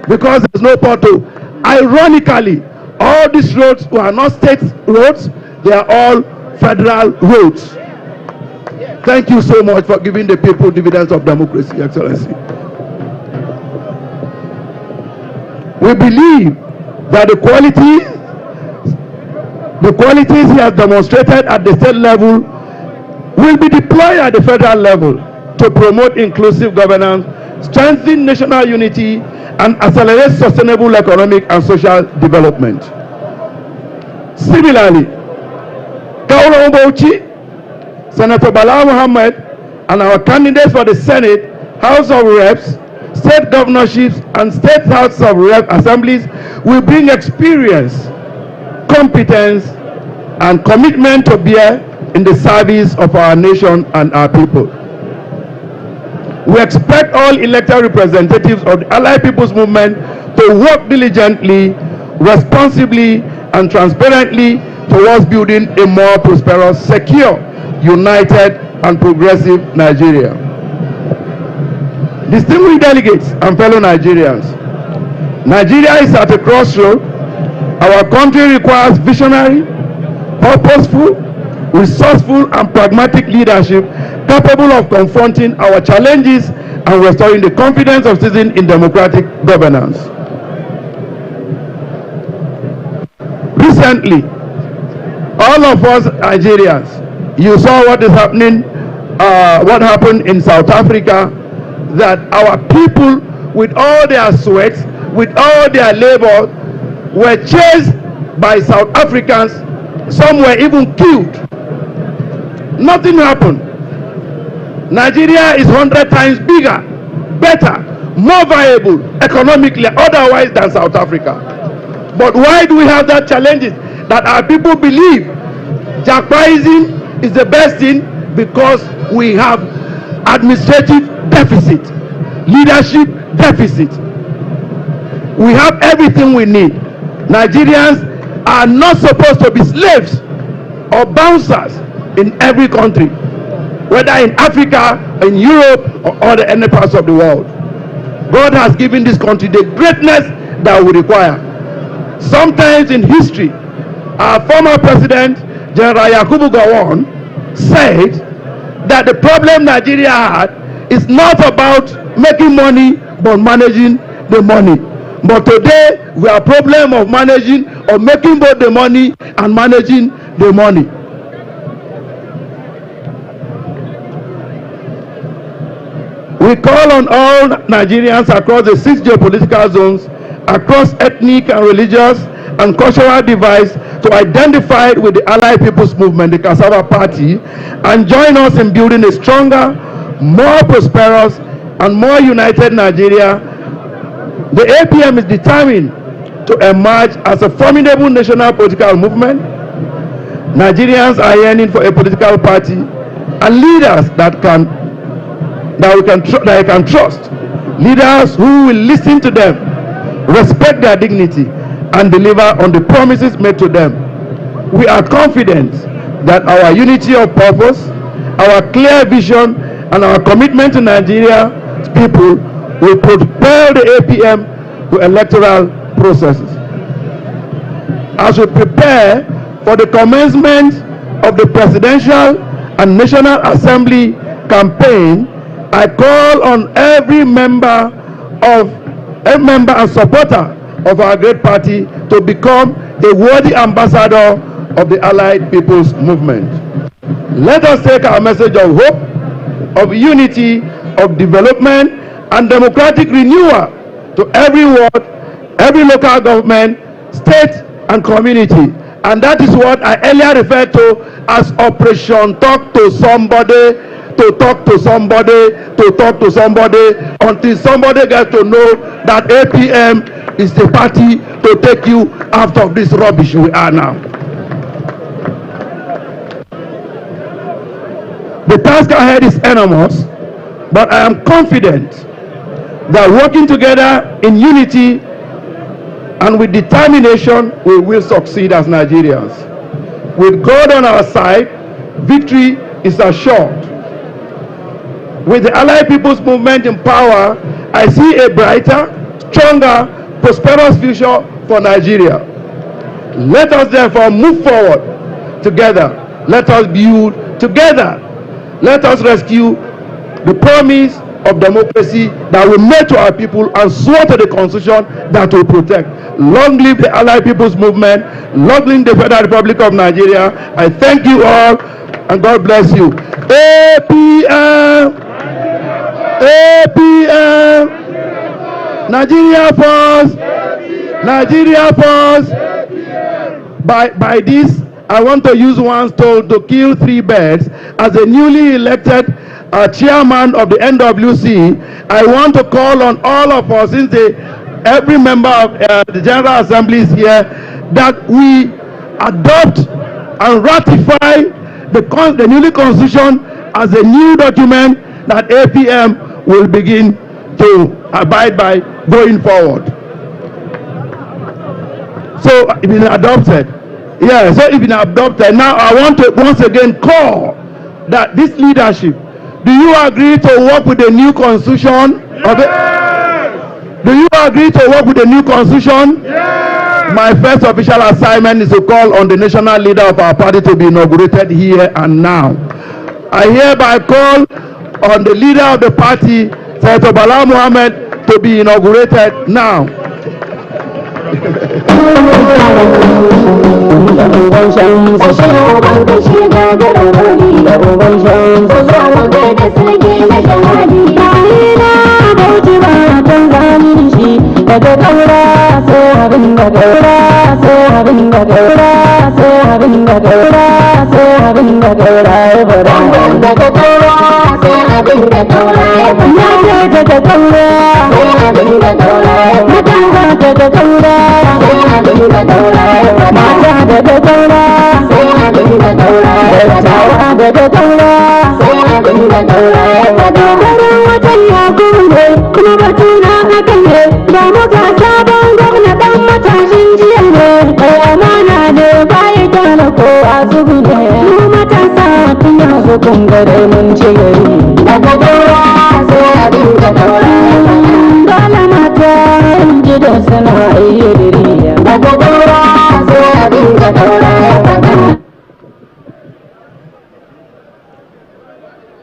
because there's no pothole. Ironically, all these roads were not state roads, they are all federal roads. Thank you so much for giving the people dividends of democracy, Excellency. We believe that the qualities he has demonstrated at the state level will be deployed at the federal level to promote inclusive governance, strengthen national unity, and accelerate sustainable economic and social development. Similarly, Kaura Bauchi, Senator Bala Muhammad, and our candidates for the Senate, House of Reps, state governorships, and state House of Rep assemblies will bring experience, competence, and commitment to bear in the service of our nation and our people. We expect all elected representatives of the Allied People's Movement to work diligently, responsibly, and transparently towards building a more prosperous, secure, united, and progressive Nigeria. Distinguished delegates and fellow Nigerians, Nigeria is at a crossroad. Our country requires visionary, purposeful, resourceful, and pragmatic leadership capable of confronting our challenges and restoring the confidence of citizens in democratic governance. Recently, all of us Nigerians, you saw what is happening, what happened in South Africa, that our people, with all their sweat, with all their labor, were chased by South Africans. Some were even killed. Nothing happened. Nigeria is 100 times bigger, better, more viable economically, otherwise than South Africa. But why do we have that challenges? That our people believe Jackpaism is the best thing because we have administrative deficit, leadership deficit. We have everything we need. Nigerians are not supposed to be slaves or bouncers in every country, whether in Africa, in Europe, or other any parts of the world. God has given this country the greatness that we require. Sometimes in history, our former president, General Yakubu Gowon, said that the problem Nigeria had is not about making money, but managing the money. But today, we have a problem of managing, or making both the money and managing the money. We call on all Nigerians across the 6 geopolitical zones, across ethnic and religious and cultural divides, to identify with the Allied People's Movement, the Cassava Party, and join us in building a stronger, more prosperous, and more united Nigeria. The APM is determined to emerge as a formidable national political movement. Nigerians are yearning for a political party and leaders that they can trust, leaders who will listen to them, respect their dignity, and deliver on the promises made to them. We are confident that our unity of purpose, our clear vision, and our commitment to Nigeria's people will propel the APM to electoral processes. As we prepare for the commencement of the presidential and National Assembly campaign, I call on every member and supporter of our great party to become a worthy ambassador of the Allied People's Movement. Let us take our message of hope, of unity, of development, and democratic renewal to every ward, every local government, state, and community. And that is what I earlier referred to as Operation Talk to Somebody, to talk to somebody, to talk to somebody, until somebody gets to know that APM is the party to take you out of this rubbish we are now. The task ahead is enormous, but I am confident that working together in unity and with determination, we will succeed as Nigerians. With God on our side, victory is assured. With the Allied People's Movement in power, I see a brighter, stronger, prosperous future for Nigeria. Let us therefore move forward together. Let us build together. Let us rescue the promise of democracy that we made to our people and swore to the Constitution that will protect. Long live the Allied People's Movement. Long live the Federal Republic of Nigeria. I thank you all and God bless you. APM! APM! Nigeria first! Nigeria first! By this, I want to use one stone to kill 3 birds. As a newly elected chairman of the NWC, I want to call on all of us, since every member of the General Assembly is here, that we adopt and ratify the newly Constitution as a new document that APM will begin to abide by going forward. So it's been adopted. Yeah, so it's been adopted. Now I want to once again call that this leadership, do you agree to work with the new Constitution? Yes. Do you agree to work with the new Constitution? Yes. My first official assignment is to call on the national leader of our party to be inaugurated here and now. I hereby call on the leader of the party, Senator Bala Mohammed, to be inaugurated now.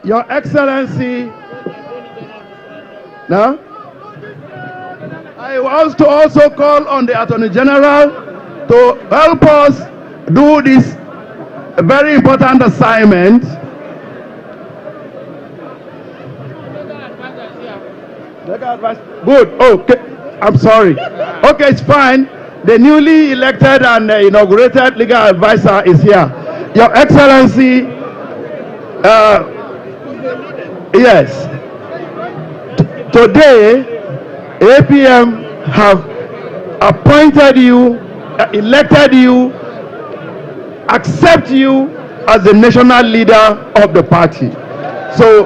Your Excellency, now, I want to also call on the Attorney General to help us do this very important assignment. Good. Okay. I'm sorry. Okay, it's fine. The newly elected and inaugurated legal advisor is here. Your Excellency, yes. Today, APM have appointed you, elected you, accept you as the national leader of the party. So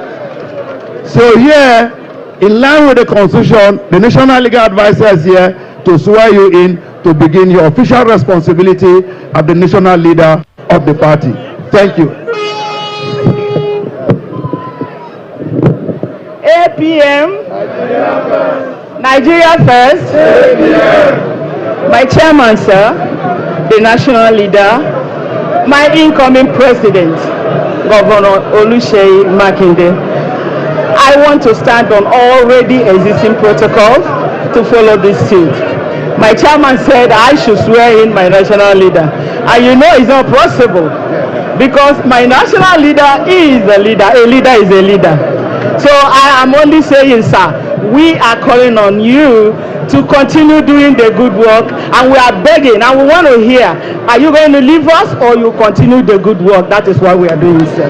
here, in line with the Constitution, the national legal advisor is here to swear you in to begin your official responsibility as the national leader of the party. Thank you. APM, Nigeria first. My chairman, sir, the national leader, my incoming president, Governor Oluseyi Makinde. I want to stand on already existing protocols to follow this suit. My chairman said I should swear in my national leader. And you know it's not possible because my national leader is a leader. A leader is a leader. So I am only saying, sir, we are calling on you to continue doing the good work, and we are begging and we want to hear, are you going to leave us or you continue the good work? That is what we are doing, sir.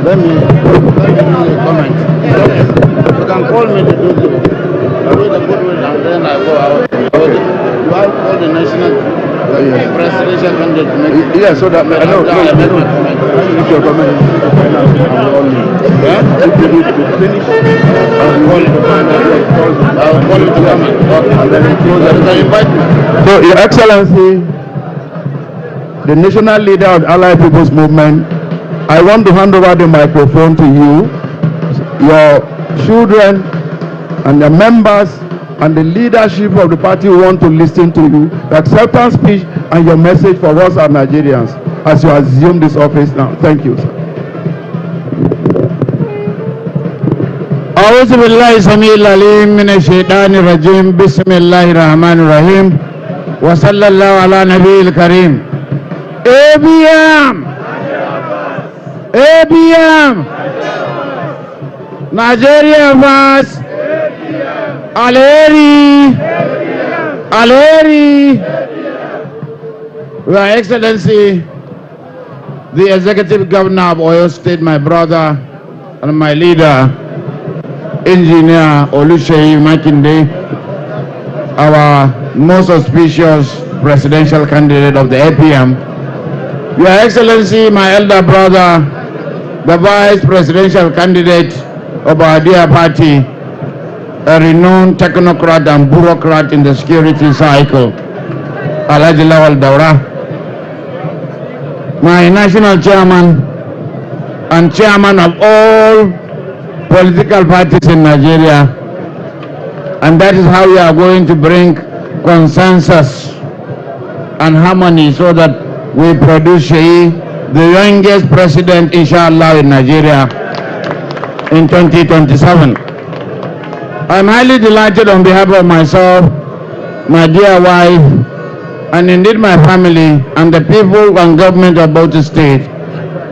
Let me comment. You can call me to do the goodwill and then I go out. Do I call the national presidential candidate to make it? Yeah, so that I know. If your comment is if you need to finish, I'll call you to come and talk. And then you can invite me. So, Your Excellency, the national leader of the Allied People's Movement, I want to hand over the microphone to you, your children, and the members and the leadership of the party who want to listen to you, the acceptance speech and your message for us as Nigerians as you assume this office now. Thank you, sir. أعوذ بالله السميع العليم من الشيطان الرجيم بسم الله الرحمن الرحيم وصلى الله على نبي الكريم. APM Nigeria first. Aleri Your Excellency, the Executive Governor of Oyo State, my brother and my leader, Engineer Oluseyi Makinde, our most auspicious presidential candidate of the APM, Your Excellency, my elder brother, the vice presidential candidate of our dear party, a renowned technocrat and bureaucrat in the security cycle, Alhaji Lawal Daura, my national chairman and chairman of all political parties in Nigeria, and that is how we are going to bring consensus and harmony so that we produce the youngest president, inshallah, in Nigeria in 2027. I'm highly delighted on behalf of myself, my dear wife, and indeed my family and the people and government of Bauchi State,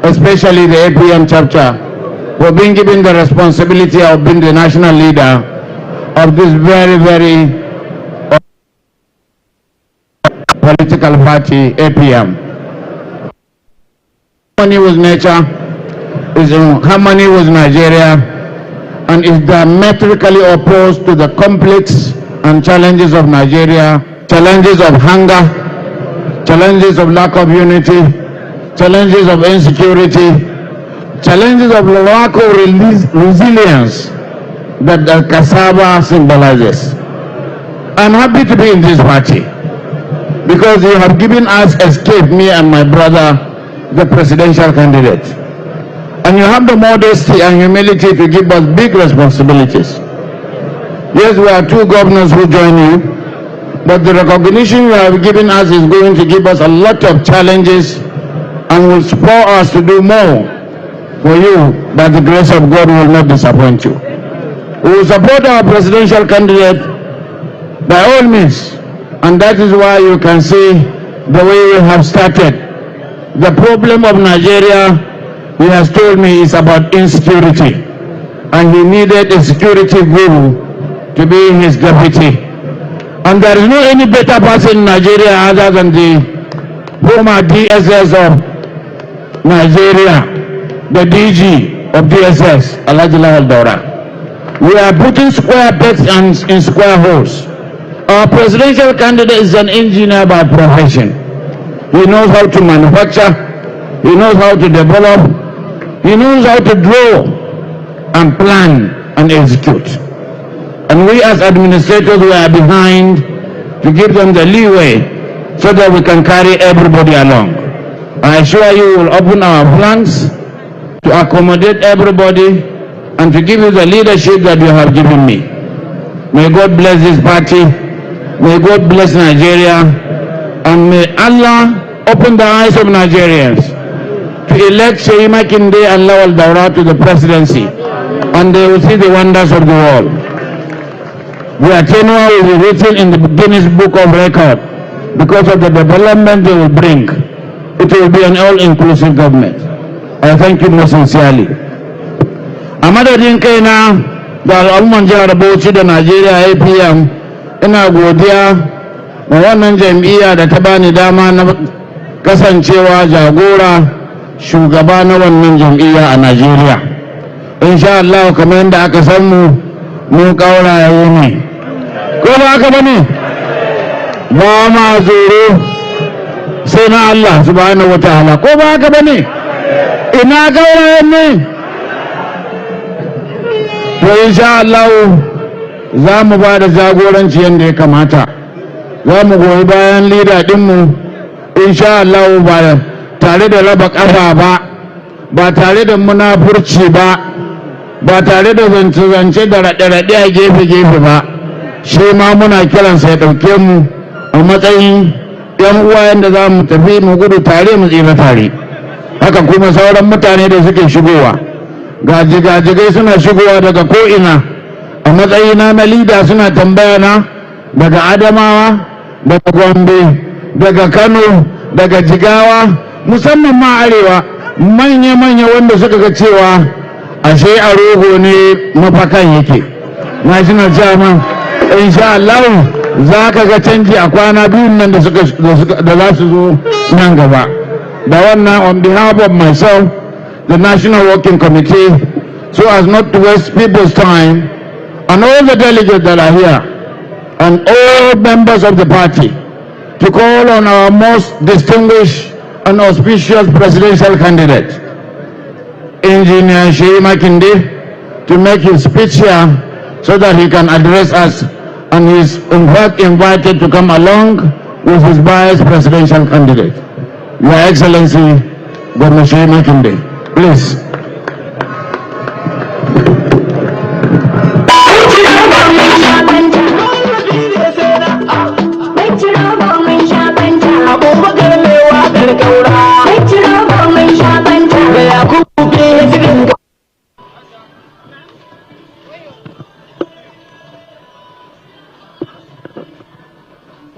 especially the APM chapter, for being given the responsibility of being the national leader of this very, very political party, APM. Harmony with nature, is in harmony with Nigeria, and is diametrically opposed to the complex and challenges of Nigeria, challenges of hunger, challenges of lack of unity, challenges of insecurity, challenges of lack of resilience that the cassava symbolizes. I'm happy to be in this party because you have given us escape, me and my brother, the presidential candidate. And you have the modesty and humility to give us big responsibilities. Yes, we are two governors who join you, but the recognition you have given us is going to give us a lot of challenges and will spur us to do more for you. By the grace of God, will not disappoint you. We will support our presidential candidate by all means, and that is why you can see the way we have started. The problem of Nigeria, he has told me, is about insecurity. and he needed a security guru to be his deputy. And there is no any better person in Nigeria other than the former DSS of Nigeria, the DG of DSS, Alhaji Lawal Daura. We are putting square pegs in square holes. Our presidential candidate is an engineer by profession. He knows how to manufacture, he knows how to develop, he knows how to draw and plan and execute. And we as administrators, we are behind to give them the leeway so that we can carry everybody along. I assure you we will open our flanks to accommodate everybody and to give you the leadership that you have given me. May God bless this party, may God bless Nigeria, and may Allah open the eyes of Nigerians to elect Sheyi Makinde and Lawal Daura to the presidency, and they will see the wonders of the world. Their tenure will be written in the Guinness Book of Record because of the development they will bring. It will be an all-inclusive government. I thank you most sincerely. A madadin kaina da al'umman jihar Bauchi da Najeriya APM, ina godiya wa wannan jam'iyya da ta bani dama na kasancewa jagora shugaba na wannan jam'iyya a Najeriya. Insha Allah kamar yadda aka san mu kauraye ne. Ko ba haka bane? Ba ma zoro sai na Allah subhanahu wataala. Ko ba haka bane? Ina kaurayen ne? To insha Allah za mu ba da jagoranci yadda ya kamata. Za mu goyi bayan lida dinmu insha Allah ba tare da raba ƙafa ba tare da munafurci ba tare da zance-zance da raɗe-raɗe a gefe-gefe ba. Shi ma muna kiransa ya ɗauke mu a matsayin 'yan uwa yadda za mu tafi mu gudu tare mu tsira tare. Haka kuma sauran mutane da suke shigowa, gajigai suna shigowa daga ko'ina a matsayina na lida suna tambaya na daga Adamawa, daga Gombe, daga Kano, daga Jigawa, musamman ma arewa, manya-manya wanda suka ga cewa ashe a rogo ne mafakan yake. National Chairman, insha Allah za ka ga canji a kwana biyun nan da za su zo nan gaba. Da wannan, on behalf of myself, the National Working Committee, so as not to waste people's time, and all the delegates that are here, and all members of the party, to call on our most distinguished and auspicious presidential candidate, Engineer Sheyi Makinde, to make his speech here so that he can address us, and he is in fact invited to come along with his vice presidential candidate, Your Excellency, Governor Sheyi Makinde. Please.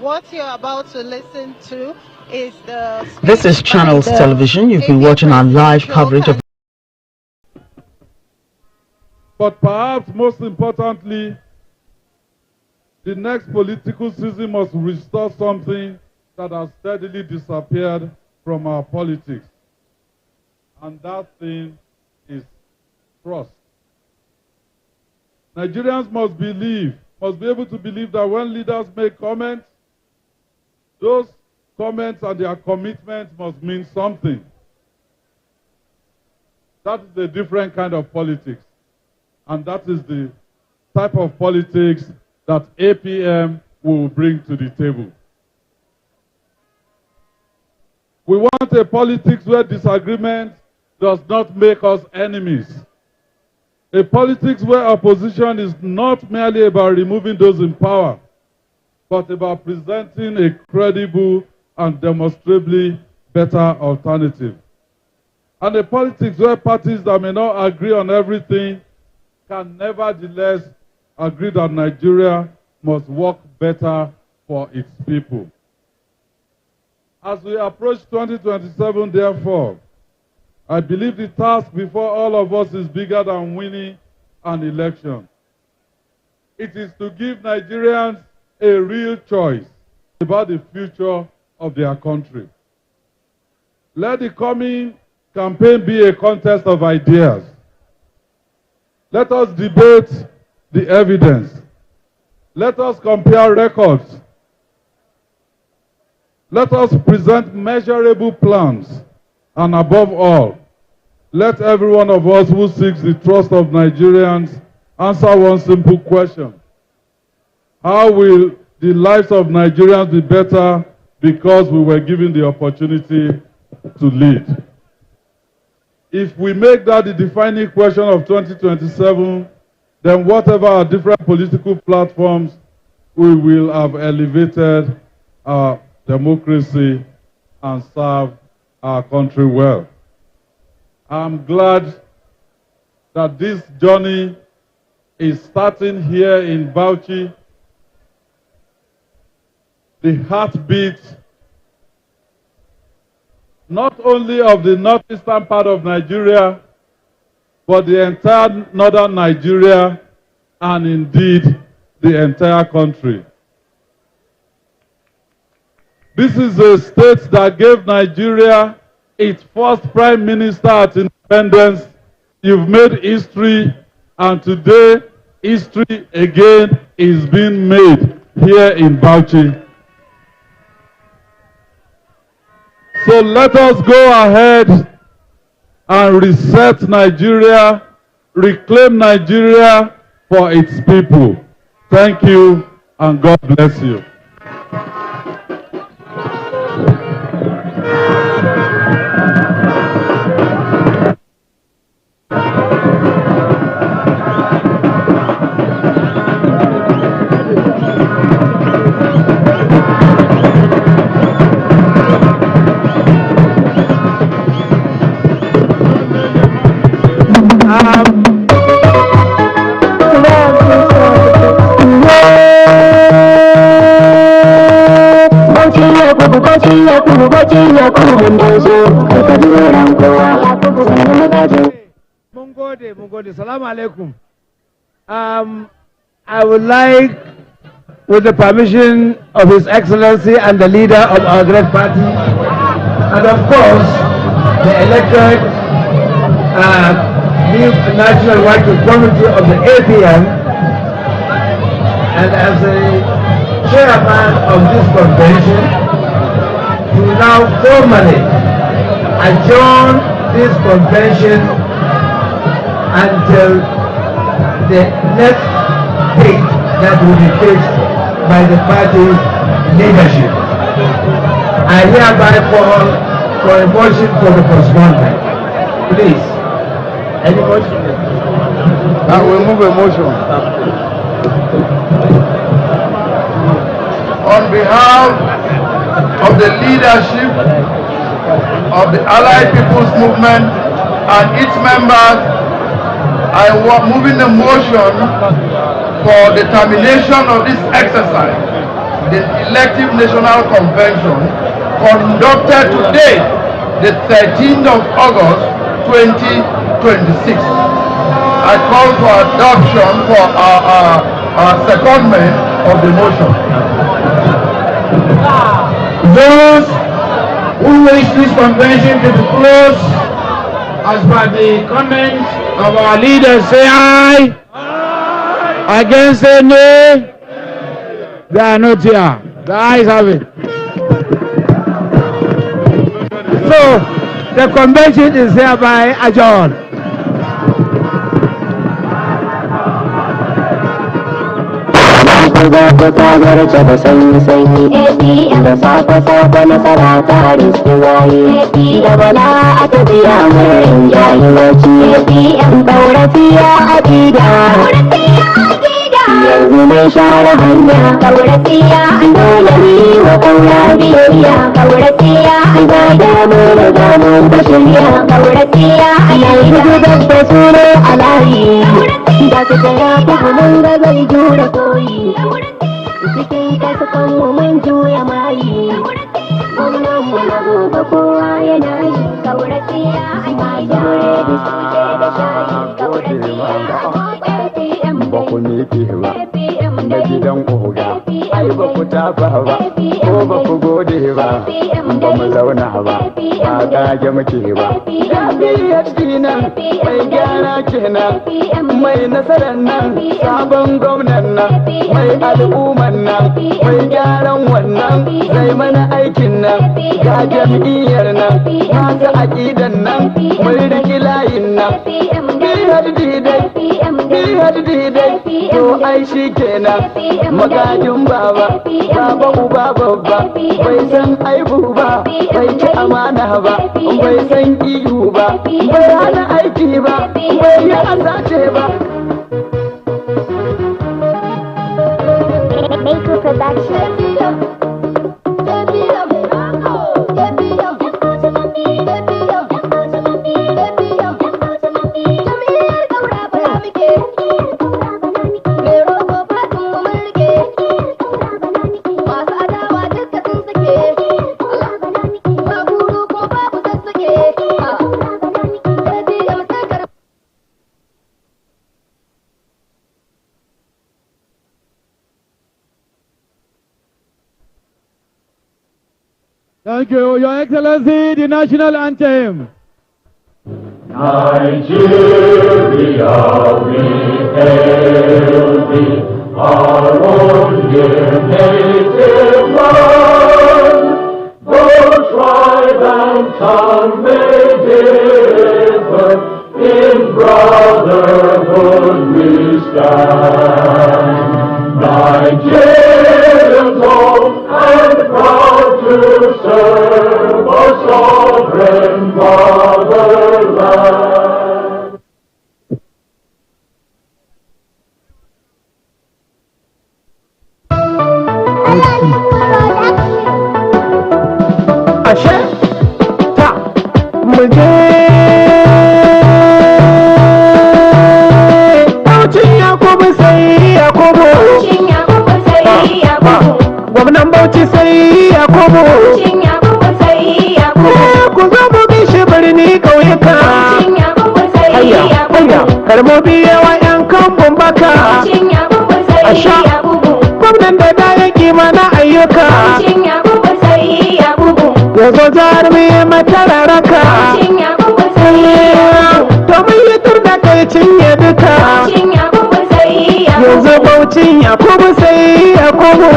What you're about to listen to is the... This is Channels Television. You've been watching our live coverage of... But perhaps most importantly, the next political season must restore something that has steadily disappeared from our politics. And that thing is trust. Nigerians must be able to believe that when leaders make comments, those comments and their commitments must mean something. That is a different kind of politics. And that is the type of politics that APM will bring to the table. We want a politics where disagreement does not make us enemies. A politics where opposition is not merely about removing those in power, but about presenting a credible and demonstrably better alternative. And a politics where parties that may not agree on everything can nevertheless agree that Nigeria must work better for its people. As we approach 2027, therefore, I believe the task before all of us is bigger than winning an election. It is to give Nigerians a real choice about the future of their country. Let the coming campaign be a contest of ideas. Let us debate the evidence. Let us compare records. Let us present measurable plans. And above all, let every one of us who seeks the trust of Nigerians answer one simple question. How will the lives of Nigerians be better because we were given the opportunity to lead? If we make that the defining question of 2027, then whatever our different political platforms, we will have elevated our democracy and serve our country well. I'm glad that this journey is starting here in Bauchi. The heartbeat not only of the northeastern part of Nigeria, but the entire northern Nigeria, and indeed the entire country. This is a state that gave Nigeria its first prime minister at independence. You've made history, and today history again is being made here in Bauchi. So let us go ahead and reset Nigeria, reclaim Nigeria for its people. Thank you, and God bless you. Salaam alaikum. I would like, with the permission of His Excellency and the leader of our great party, and of course, the elected new National Working Committee of the APM, and as a chairman of this convention, to now formally adjourn this convention until the next date that will be fixed by the party's leadership. I hereby call for a motion for the postponement. Please. Any motion? I will move a motion. On behalf of the leadership of the Allied People's Movement and its members, I was moving a motion for the termination of this exercise, the elective national convention conducted today, the 13th of August 2026. I call for adoption for our secondment of the motion. Those who wish this convention to be closed, as per the comments of our leaders, say aye. Aye. Against, say nay. They are not here. The ayes have it. So, the convention is hereby adjourned. da safe-safe nasara ta riski waye da bala a tafiya mai jahiloci ƙaurafiya a gida yanzu mai share hanya ƙaurafiya dole ne wa ƙaura biyayya ƙaurafiya ga damar da damar da shirya ƙaurafiya yanzu da su ne a layi da su tsaya ta hannun da zai jura koyi cikin kasukan mu mun juya mayi gwamnan mu na gobe kowa yana yi kaurace ya a mai da da shayi kaurace ya miƙe ba na gidan oga ai ba ku tafa ba ko ba ku gode ba ba mu zauna ba ba kage muke ba PhD nan mai gyara kenan mai nasarar nan sabon gwamnan nan mai al'umman nan mai gyaran wannan zai mana aikin nan ga jam'iyyar nan ga aƙidan nan mai riki layin nan PhD dai to ai shi kenan magajin baba uba babba bai san aibu ba bai ci amana ba bai san iyu ba bai hana aiki ba bai yi asace ba. Maker Production. Thank you, Your Excellency, the national anthem. Nigeria, we hail thee, our own dear native land. Though tribe and tongue may differ, in brotherhood we stand. Nigerians home and proud to serve our sovereign fatherland. Ashe ta muje Bauchin Yakubu sai Yakubu gwamnan Bauchi sai Yakubu ku zo mu bi shi birni ƙauyuka hayya karmo biyewa yan kambun baka asha gwamnan da da yake mana ayyuka yazo jarumi mata raraka to mun yi turda kai cinye duka yanzu Bauchin Yakubu sai Yakubu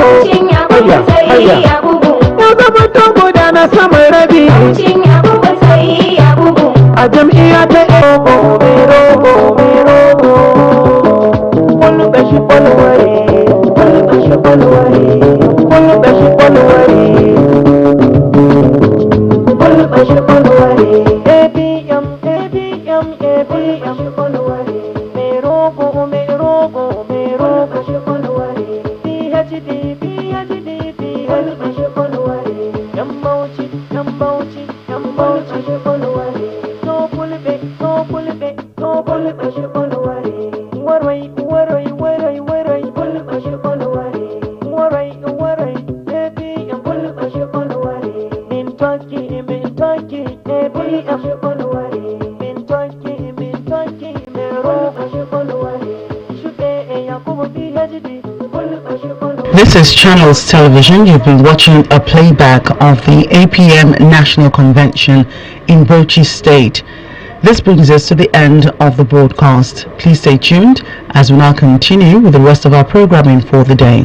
hayya ya zama to guda na saman rabi a jam'iyya ta This is Channels Television. You've been watching a playback of the APM National Convention in Bauchi State. This brings us to the end of the broadcast. Please stay tuned as we now continue with the rest of our programming for the day.